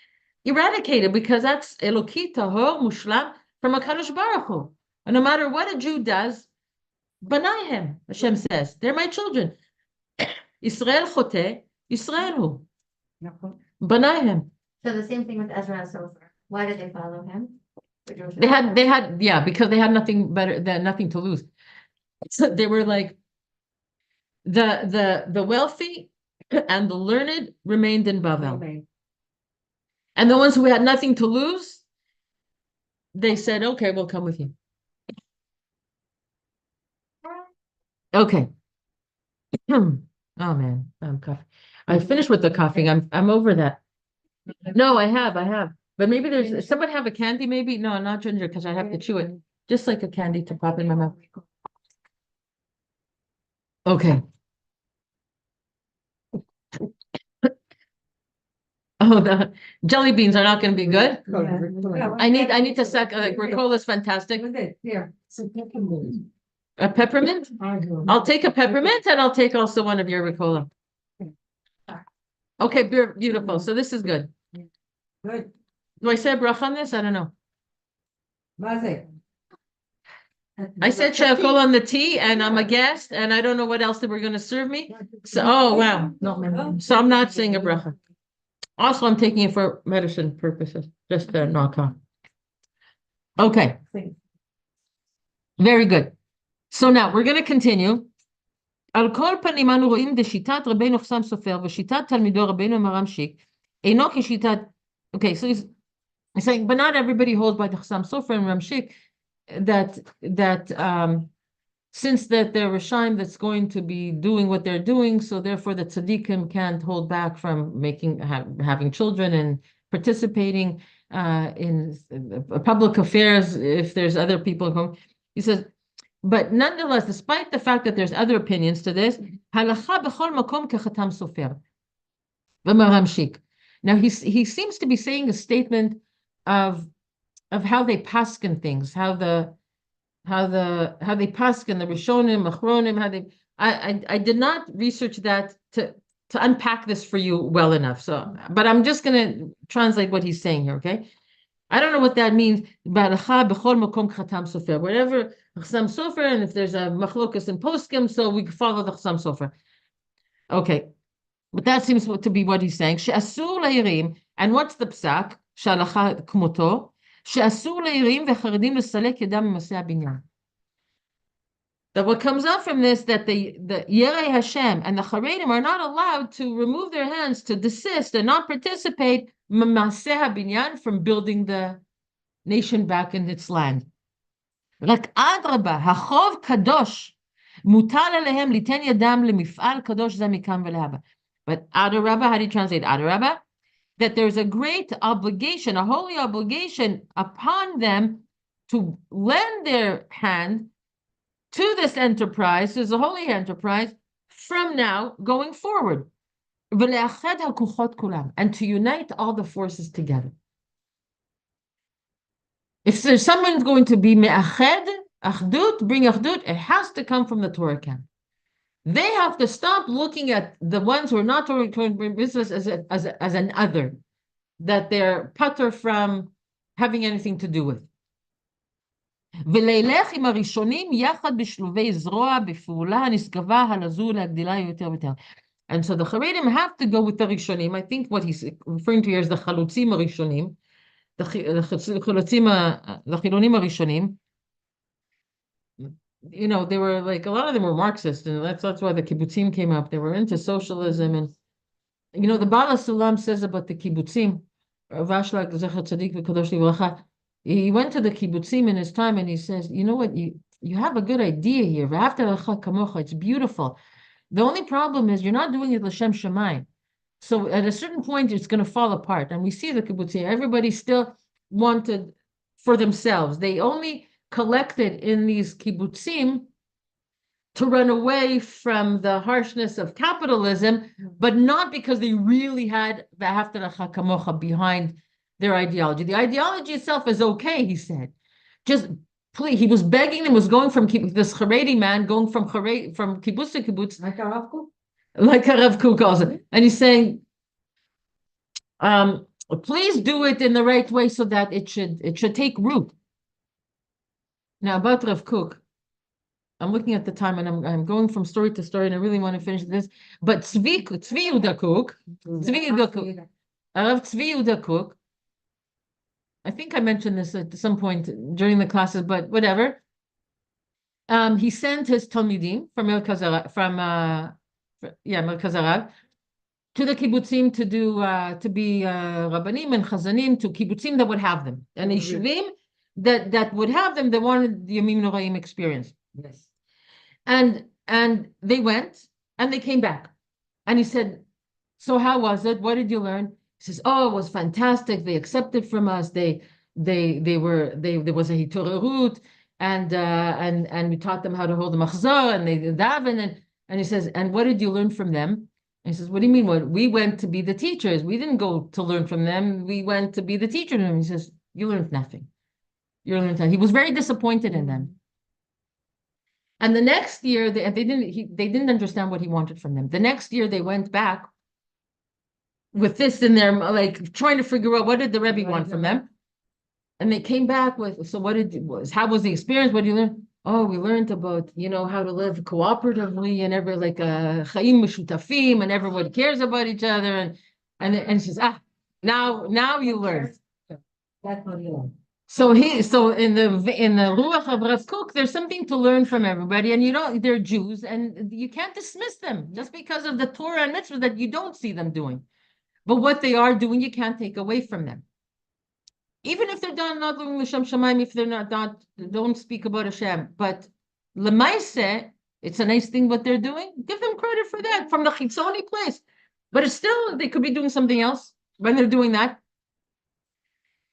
eradicated, because that's Eloki tahor mushlam from a Kadosh Baruch Hu. And no matter what a Jew does, Banayhem, Hashem says, they're my children. Israel chote, Israel hu. Banayhem. So the same thing with Ezra and Sofer. Why did they follow him? Because they had nothing better than nothing to lose. So they were like the wealthy and the learned remained in Bavel. And the ones who had nothing to lose, they said, okay, we'll come with you. Okay. Oh, man, I'm coughing. I finished with the coughing. I'm over that. No, I have. But maybe someone have a candy, maybe? No, not ginger, because I have to chew it. Just like a candy to pop in my mouth. Okay. Oh, the jelly beans are not gonna be good? I need to suck, Ricola is fantastic. Here, so peppermint. A peppermint? I'll take a peppermint and I'll take also one of your Ricola. Okay, beautiful. So this is good. Good. Do I say a bracha on this? I don't know. Mazik. I said shakol on the tea and I'm a guest and I don't know what else they were gonna serve me. So, oh, wow. So I'm not saying a bracha. Also, I'm taking it for medicine purposes, just to knock on. Okay. Very good. So now we're going to continue. על כל פנים אנו רואים דשיטת רבינו חסם סופר ושיטת תלמידו רבינו מרמשיק אינו כשיטת, okay, so he's saying, but not everybody holds by the Chassam Sofer and Ramshik that since that they're Rishaim that's going to be doing what they're doing, so therefore the tzaddikim can't hold back from having children and participating in public affairs if there's other people home. He says, but nonetheless, despite the fact that there's other opinions to this, halacha b'chol makom kechatam sofer v'maramshik. Now he seems to be saying a statement of how they paskin things, how they paskin, the Rishonim, Achronim, how they. I did not research that to unpack this for you well enough. So, but I'm just gonna translate what he's saying here. Okay, I don't know what that means. Whatever Chassam Sofer, and if there's a machlokas in poskim, so we follow the Chassam Sofer. Okay, but that seems to be what he's saying. She'asur leirim, and what's the psak? Shalacha kmoto. She'asur leirim v'charedim l'salek yadam m'maseh binyan. That what comes out from this, that the Yerei Hashem and the Charedim are not allowed to remove their hands, to desist and not participate m'maseh binyan, from building the nation back in its land. רק אדרבה, החוב קדוש, מוטל עליהם ליתן ידם למפעל קדוש זה מכאן ולהבא. But adarabba, how do you translate adarabba? That there's a great obligation, a holy obligation upon them to lend their hand to this enterprise, this is a holy enterprise, from now going forward. ולאחד הכוחות כולם, and to unite all the forces together. If there's someone going to be me'ached, achdut, bring achdut, it has to come from the Torah camp. They have to stop looking at the ones who are not Torah business as an other, that they're patur from having anything to do with. ולילך עם הראשונים יחד בשלובי זרוע בפעולה הנשגבה הנזו להגדילה יותר ויותר. And so the Charedim have to go with the Rishonim. I think what he's referring to here is the Chalutzim Rishonim. The Chilonim Arishonim, you know, they were like, a lot of them were Marxist, and that's why the kibbutzim came up. They were into socialism, and you know, the Baal HaSulam says about the kibbutzim, Vashlag Zecher Tzadik V'Kadosh Livracha. He went to the kibbutzim in his time, and he says, you know what, you have a good idea here. It's beautiful. The only problem is you're not doing it l'shem shamayim. So at a certain point, it's going to fall apart. And we see the kibbutzim, everybody still wanted for themselves. They only collected in these kibbutzim to run away from the harshness of capitalism, but not because they really had v'ahavta kamocha behind their ideology. The ideology itself is okay, he said. Just please, he was begging them, was going from this Haredi man, going from kibbutz to kibbutz. Like a Rav Kook? Like a Rav Kook also. And he's saying, please do it in the right way so that it should take root. Now about Rav Kook, I'm looking at the time and I'm going from story to story and I really want to finish this. But Tzvi Yehuda Kook, Rav Tzvi Yehuda Kook, I think I mentioned this at some point during the classes, but whatever. He sent his Talmidim from Merkaz Harav to the kibbutzim to be rabbanim and chazanim, to kibbutzim that would have them, and yishuvim that would have them. They wanted the Yamim Noraim experience. Yes. And they went and they came back. And he said, so how was it? What did you learn? He says, oh, it was fantastic. They accepted from us. There was a hiturut, and we taught them how to hold the machzor, and they did daven, and he says, and what did you learn from them? And he says, what do you mean? What? We went to be the teachers. We didn't go to learn from them. We went to be the teacher. And he says, you learned nothing. You learned nothing. He was very disappointed in them. And the next year, they didn't understand what he wanted from them. The next year, they went back with this in their, like, trying to figure out what did the Rebbe want from them. And they came back with, so how was the experience? What did you learn? Oh, we learned about, how to live cooperatively and chaim meshutafim, and everybody cares about each other. And she says, now you learn. That's what he learned. So in the Ruach of Rav Kook, there's something to learn from everybody, and they're Jews, and you can't dismiss them just because of the Torah and mitzvah that you don't see them doing. But what they are doing, you can't take away from them. Even if they're not doing L'Shem Shamayim, if they're not, don't speak about Hashem. But L'maiseh, it's a nice thing what they're doing. Give them credit for that from the Chitzoni place. But it's still, they could be doing something else when they're doing that.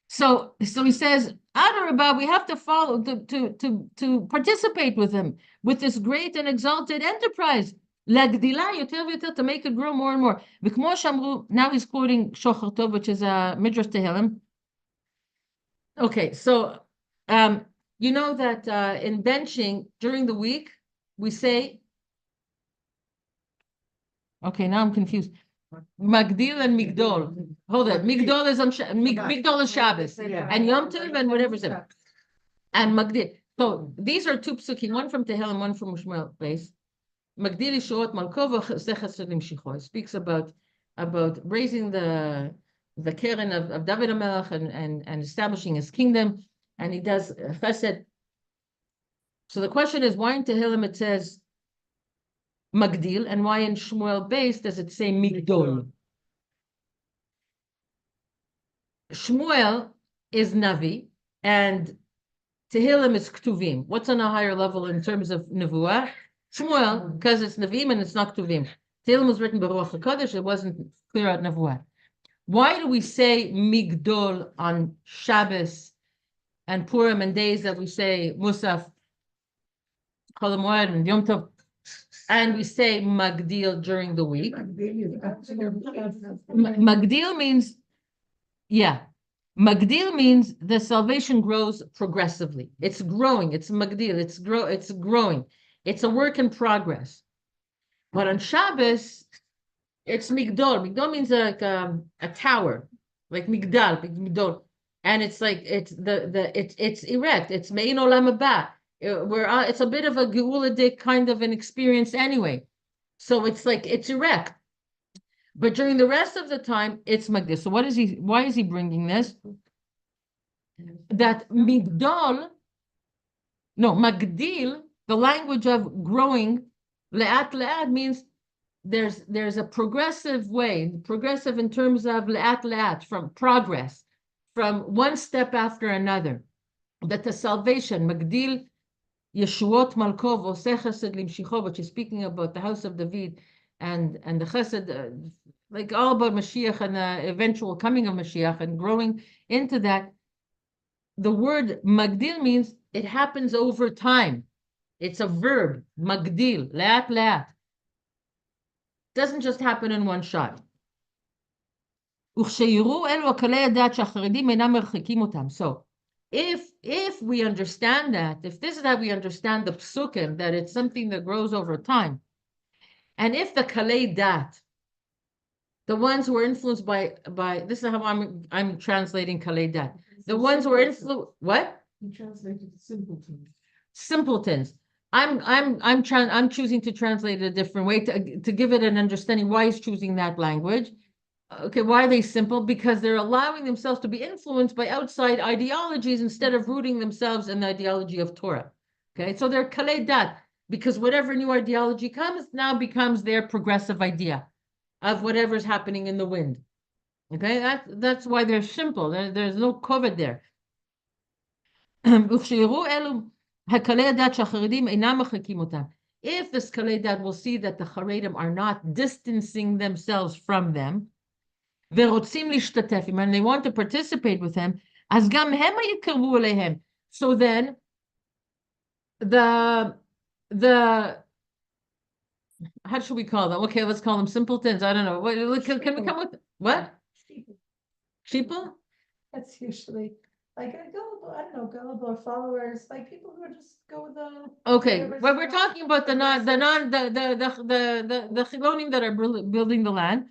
So he says, Adarabah, we have to follow, to participate with him, with this great and exalted enterprise. To make it grow more and more. Now he's quoting Shocher Tov, which is a Midrash Tehillim. Okay, so you know that in benching during the week, we say, okay, now I'm confused. Magdil and Migdol. Hold on. Migdol is Migdol is Shabbos. And Yom Tov and whatever's it. And Magdil. So these are two psukim, one from Tehillim, one from Shmuel place. Magdil Yishuot Malkova Sechased Limshicho. It speaks about raising the Keren of David HaMelech and establishing his kingdom. And he does Chesed. So the question is, why in Tehillim it says Magdil, and why in Shmuel base does it say Migdol? Shmuel is Navi, and Tehillim is Ktuvim. What's on a higher level in terms of Nevuah? Shmuel, because it's Navim and it's not Ktuvim. Tehillim was written by Ruach HaKodesh, it wasn't clear out Nevuah. Why do we say Migdol on Shabbos and Purim and days that we say Musaf, Chol HaMoed and Yom Tov, and we say Magdil during the week? Magdil means, Magdil means the salvation grows progressively. It's growing. It's Magdil. It's growing. It's a work in progress. But on Shabbos, it's Migdol. Migdol means like a tower, like Migdal, and it's like it's erect. It's Mein Olam Haba. It's a bit of a geuladik kind of an experience anyway. So it's like it's erect. But during the rest of the time, it's Magdil. So why is he bringing this? That Magdil, the language of growing, le'at means there's a progressive way, progressive in terms of le'at, from progress, from one step after another. That the salvation, Magdil, Yeshuot Malkov, Oseh Chesed Limshicho, which is speaking about the house of David and the Chesed, like all about Mashiach and the eventual coming of Mashiach and growing into that. The word Magdil means it happens over time. It's a verb, Magdil, le'at. Doesn't just happen in one shot. So if we understand that, if this is how we understand the psukim, that it's something that grows over time, and if the kalei dat, the ones who are influenced by this is how I'm translating kalei dat, the ones who are influenced, what? You translated Simpletons. I'm choosing to translate it a different way to give it an understanding. Why he's choosing that language? Okay, why are they simple? Because they're allowing themselves to be influenced by outside ideologies instead of rooting themselves in the ideology of Torah. Okay, so they're kalei dat, because whatever new ideology comes now becomes their progressive idea of whatever's happening in the wind. Okay, that's why they're simple. There's no COVID there. If the Skalei Dat will see that the Haredim are not distancing themselves from them, ורוצים להשתתף, and they want to participate with him, אז גם הם יקרבו אליהם. So then, the how should we call them? Okay, let's call them simpletons. I don't know. Can we come with what? Sheeple? That's usually like a gullible, I don't know, gullible followers, like people who just go with the. Okay, whatever's well, we're going- talking about the Chilonim that are building the land.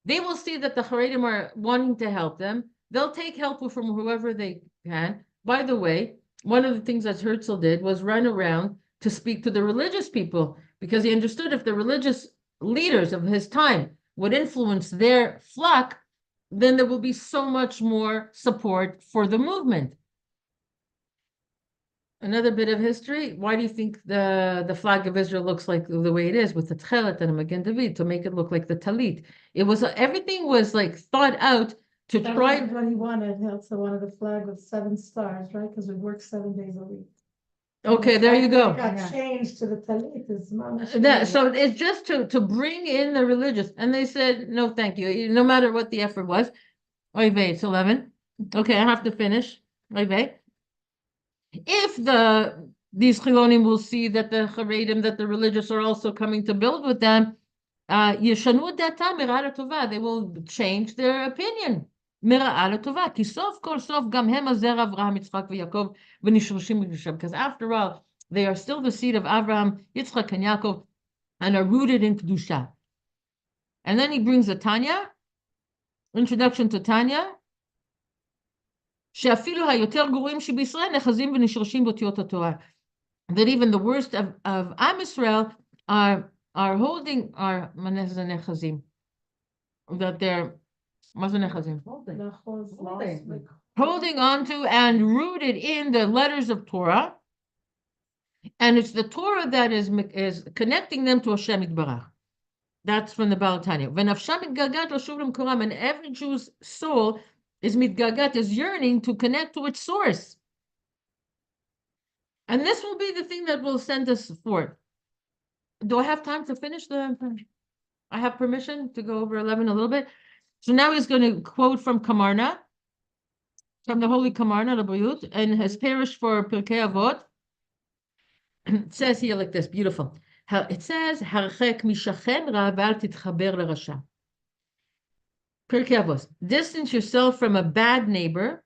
They will see that the Haredim are wanting to help them. They'll take help from whoever they can. By the way, one of the things that Herzl did was run around to speak to the religious people, because he understood if the religious leaders of his time would influence their flock, then there will be so much more support for the movement. Another bit of history. Why do you think the flag of Israel looks like the way it is, with the tchelet and a Magen David, to make it look like the talit? It was everything was like thought out to That try. was what he wanted. He also wanted a flag with 7 stars, right? Because we work 7 days a week. Okay, there you It go. got changed to the talit. It's mamash. So it's just to bring in the religious, and they said no, thank you. No matter what the effort was. Oy vey, it's 11. Okay, I have to finish. Oy vey. If these Chilonim will see that the Haredim, that the religious are also coming to build with them, yeshanu datam mira'ah l'tova, they will change their opinion. Mira'ah l'tova, ki sof kol sof gam hem azer Avraham, Yitzchak v'Yakov v'nishroshim v'Yishuv, because after all, they are still the seed of Avraham, Yitzchak, and Yaakov, and are rooted in Kedusha. And then he brings a Tanya, introduction to Tanya, שאפילו היותר גרועים שבישראל נחזים ונשרשים באותיות התורה. That even the worst of Am Yisrael are holding, מה זה נחזים? That they're, מה זה נחזים? Holding on to and rooted in the letters of Torah. And it's the Torah that is connecting them to Hashem Yitbarach. That's from the Baal Tanya. ונפשם מתגעגעת לשוב למקורם, and every Jew's soul is mitgagat, is yearning to connect to its source. And this will be the thing that will send us forth. Do I have time to finish I have permission to go over 11 a little bit. So now he's going to quote from Kamarna, from the Holy Kamarna, Rabbayut, and his parish for Pirkei Avot. It says here like this, beautiful. It says, Harchek mishachen ra v'al titchaber l'rasha. Pirkei Avos, distance yourself from a bad neighbor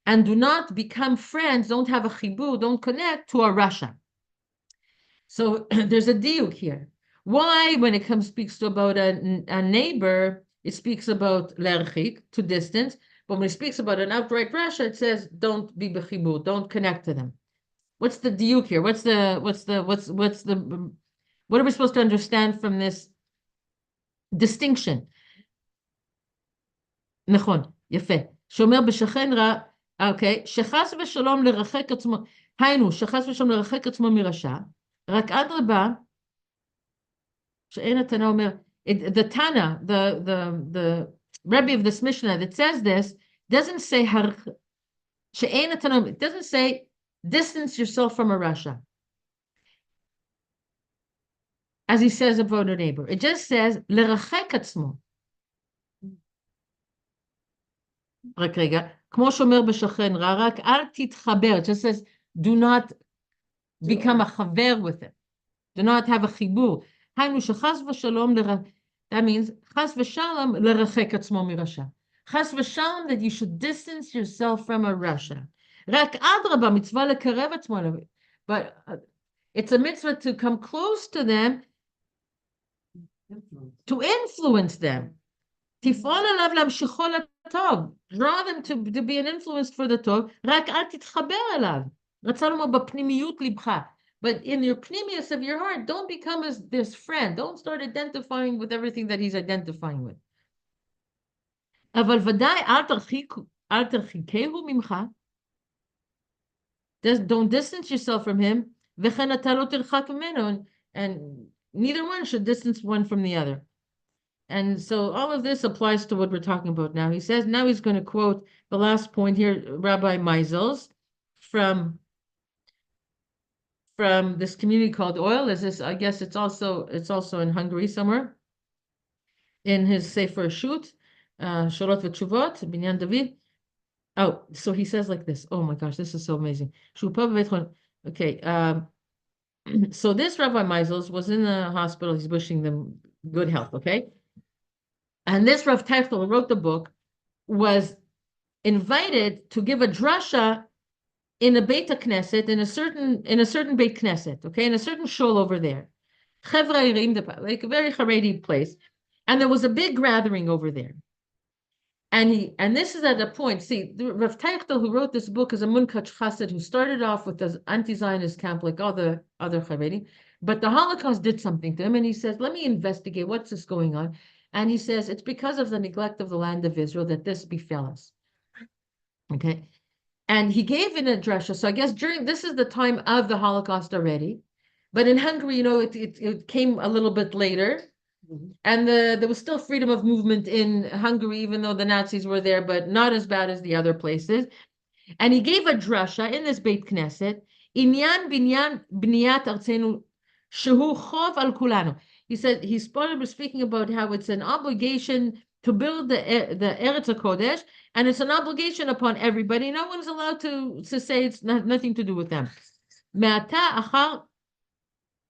and do not become friends, don't have a chibur, don't connect to a rasha. So there's a diuk here. Why, when it speaks about a neighbor, it speaks about lerchik, to distance, but when it speaks about an outright rasha, it says don't be bechibur, don't connect to them. What's the diuk here? What are we supposed to understand from this distinction? נכון, יפה. שאומר בשכן רע, אוקיי, שחס ושלום לרחק עצמו, היינו, שחס ושלום לרחק עצמו מרשע, רק אדרבה, שאין התנא אומר, the Tana, the Rebbe of this Mishnah that says this, doesn't say, שאין התנא, it doesn't say, distance yourself from a rasha, as he says about a neighbor. It just says, לרחק עצמו. רק רגע, כמו שאומר בשכן רע, רק אל תתחבר, it just says, do not become a חבר with it, do not have a חיבור, היינו שחס ושלום, that means, חס ושלום לרחק עצמו מרשע, חס ושלום that you should distance yourself from a rasha, רק אדרבה, מצווה לקרב עצמו, but it's a mitzvah to come close to them, to influence them, תפעול עליו להמשיכו לטוב, draw them to be an influence for the tov, רק אל תתחבר אליו, רצה לומר בפנימיות לבך, but in your pnimius of your heart, don't become this friend, don't start identifying with everything that he's identifying with. אבל ודאי אל תרחיקהו ממך, don't distance yourself from him, וכן אתה לא תרחק ממנו, and neither one should distance one from the other. And so all of this applies to what we're talking about now. He says, now he's going to quote the last point here, Rabbi Meisels, from from this community called Oil. Is this? I guess it's also in Hungary somewhere. In his Sefer Shut, Sholot v'Tshuvot, Binyan David. Oh, so he says like this. Oh my gosh, this is so amazing. Okay, so this Rabbi Meisels was in the hospital. He's wishing them good health. Okay, and this Rav Techtel, who wrote the book, was invited to give a drasha in a Beit Knesset, in a certain Beit Knesset, okay, in a certain shul over there, like a very Haredi place, and there was a big gathering over there. And this is at a point. See, Rav Techtel, who wrote this book, is a Munkach Chassid who started off with the anti-Zionist camp like all the other Haredi, but the Holocaust did something to him, and he says, "Let me investigate what's this going on." And he says it's because of the neglect of the land of Israel that this befell us. Okay. And he gave in a drasha. So I guess this is the time of the Holocaust already. But in Hungary, it came a little bit later. And there was still freedom of movement in Hungary, even though the Nazis were there, but not as bad as the other places. And he gave a drasha in this Beit Knesset, Inyan binyan bniyat artzenu shehu chov al kulanu. He said, he started speaking about how it's an obligation to build the Eretz HaKodesh, and it's an obligation upon everybody. No one's allowed to say it's nothing to do with them. Me'ata achar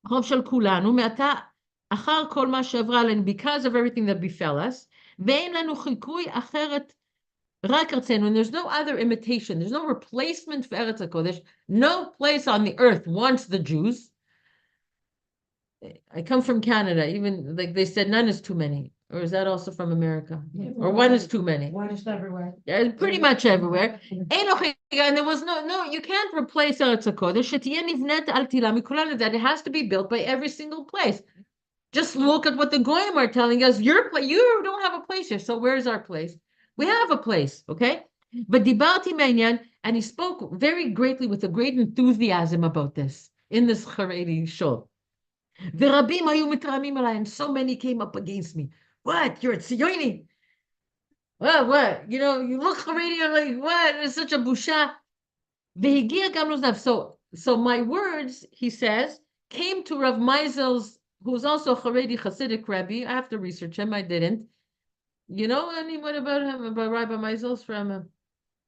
chov shel kulanu, me'ata achar kol ma she'avra alen, because of everything that befell us. Ve'en lanu chikui acheret rak artzenu, and there's no other imitation. There's no replacement for Eretz HaKodesh. No place on the earth wants the Jews. I come from Canada. Even like they said, none is too many. Or is that also from America? Or one is too many? One is everywhere. Yeah, pretty much everywhere. And there was no, you can't replace Eretz HaKodesh. That it has to be built by every single place. Just look at what the Goyim are telling us. You don't have a place here. So where's our place? We have a place, okay? But Dibarti Menyan, and he spoke very greatly with a great enthusiasm about this in this Haredi shul. And so many came up against me. What? You're a Tziyoni? What? You look Haredi, you're like, what? It's such a busha. So my words, he says, came to Rav Meisels, who's also a Haredi Hasidic Rabbi. I have to research him. I didn't. You know anyone about him, about Rabbi Meisels from?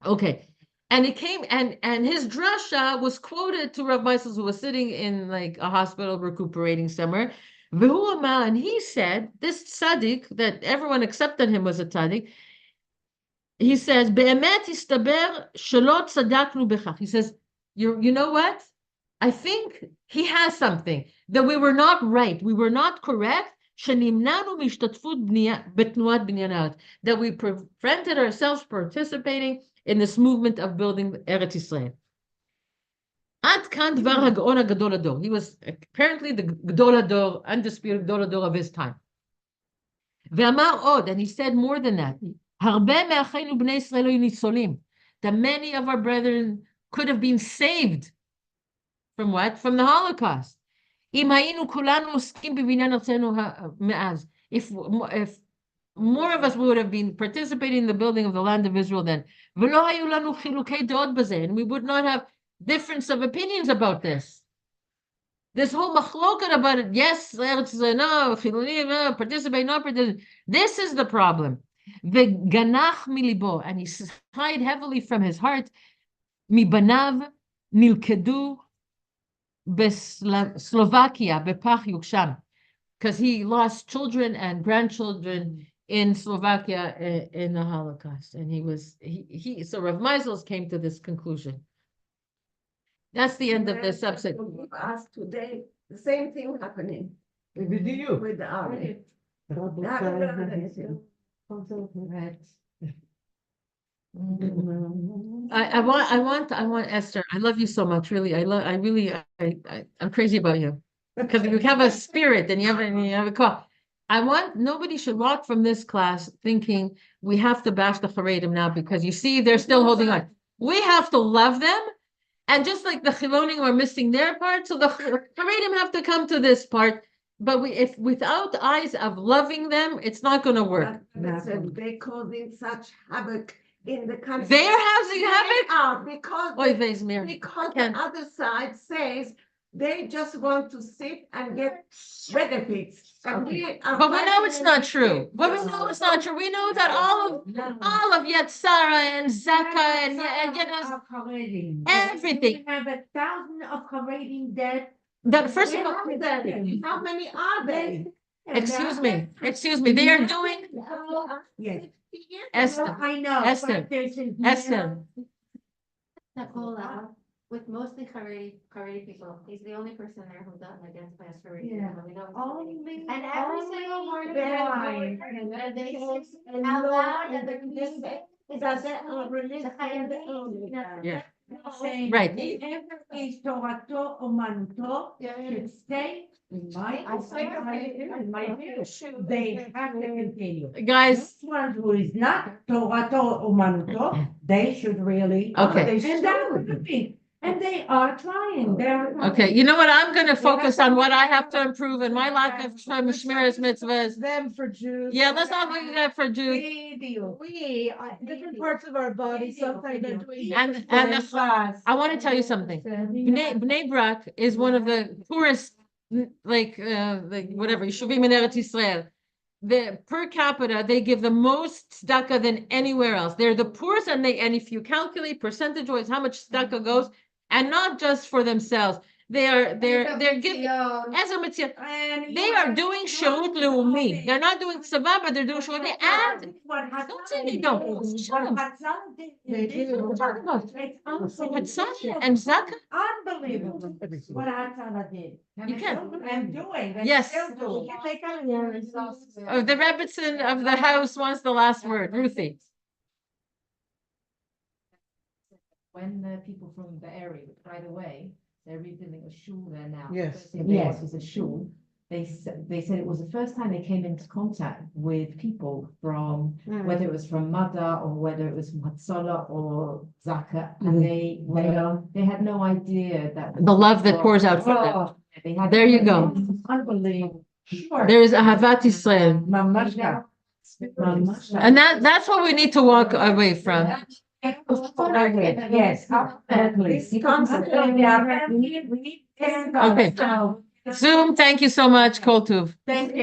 Okay. And it came, and his drasha was quoted to Rav Meisels, who was sitting in like a hospital recuperating somewhere. And he said, this tzaddik, that everyone accepted him was a tzaddik, he says, Be'emet istaber shelo tzadaknu bechach. He says, you know what? I think he has something, that we were not right, we were not correct, שנמנענו מהשתתפות בתנועת בניין הארץ, that we prevented ourselves participating in this movement of building Eretz Yisrael. עד כאן דבר הגאון הגדול הדור. He was apparently the גדול הדור, undisputed גדול הדור of his time. ואמר עוד, and he said more than that, הרבה מאחינו בני ישראל היו ניצולים, that many of our brethren could have been saved from what? From the Holocaust. אם היינו כולנו עוסקים בבניין ארצנו מאז, if more of us would have been participating in the building of the land of Israel then, ולא היו לנו חילוקי דעות בזה, and we would not have difference of opinions about this. This whole machloket about it, yes, no, chiloni, no, participate, not participate. This is the problem. V'ganach milibo, and he sighed heavily from his heart. Mibanav nilkedu Slovakia, bepach yuksham, because he lost children and grandchildren in Slovakia in the Holocaust, and so Rav Meisels came to this conclusion. That's the end of the subset. Give us today the same thing happening with the army. I want Esther. I love you so much, really. I'm crazy about you because you have a spirit and you have a call. Nobody should walk from this class thinking we have to bash the Haredim now because you see they're still holding on. We have to love them. And just like the Chilonim are missing their part, so the Haredim have to come to this part. But if without eyes of loving them, it's not going to work. They're causing such havoc in the country. They're causing havoc? Because Because the other side says They just want to sit and get benefits. And we are But we know it's not fighting true. But we know it's not true. We know that all of Yetzara and Zaka and you know, everything. We have 1,000 of Haredim dead. That first of all, How many are they? excuse me, they are doing Yes. Esther, I know. Esther, but there's a- Esther. Nicola, with mostly Haredi people, he's the only person there who doesn't identify as Haredi. Yeah. We know it's Only. Haredi. And every single word of They're it, lying. and they Yes, say and out no, loud, and and they're they gonna say say, it's that the they are released and they only. Yeah. Saying Right. whoever is Torato or Manuto should stay in my view. They have to continue. Guys, Those ones who is not Torato or Manuto, they should really. Okay. And they're working, and they are trying, they're. okay, you know what? I'm gonna focus on what I have to improve in my lack of Shmiras mitzvahs. Them for Jews. Yeah, let's not look at that for Jews. We, different parts of our body, sometimes they're doing. And I want to tell you something. Bnei Brak is one of the poorest, like whatever, Yishuvim in Eretz Yisrael. The per capita, they give the most tzedakah than anywhere else. They're the poorest, and if you calculate percentage-wise how much tzedakah goes, and not just for themselves, they're giving as a mitzvah. They are doing shirut leumi. They're not doing tzava, but they're doing shirut. And don't say they don't. Shut up. They do. Hatzah and Zaka. Unbelievable what Hatzana did. You can. And doing. and Yes. still doing. The Rebbitzin of the house wants the last word. Ruthie. When the people from the area, right away, they're rebuilding a shul there now. Yes. First thing they Yes. was a shul. They said it was the first time they came into contact with people from, whether it was from Mada or whether it was from Hatzalah or Zaka, and they had no idea that The love that pours out from them. Oh, they had. There you go. unbelievable. Sure. There is Ahavat Yisrael. Mamashka. Mamashka. And that's what we need to walk away from. Yes, absolutely. Okay. Zoom, thank you so much, Kol Tuv. Thank you.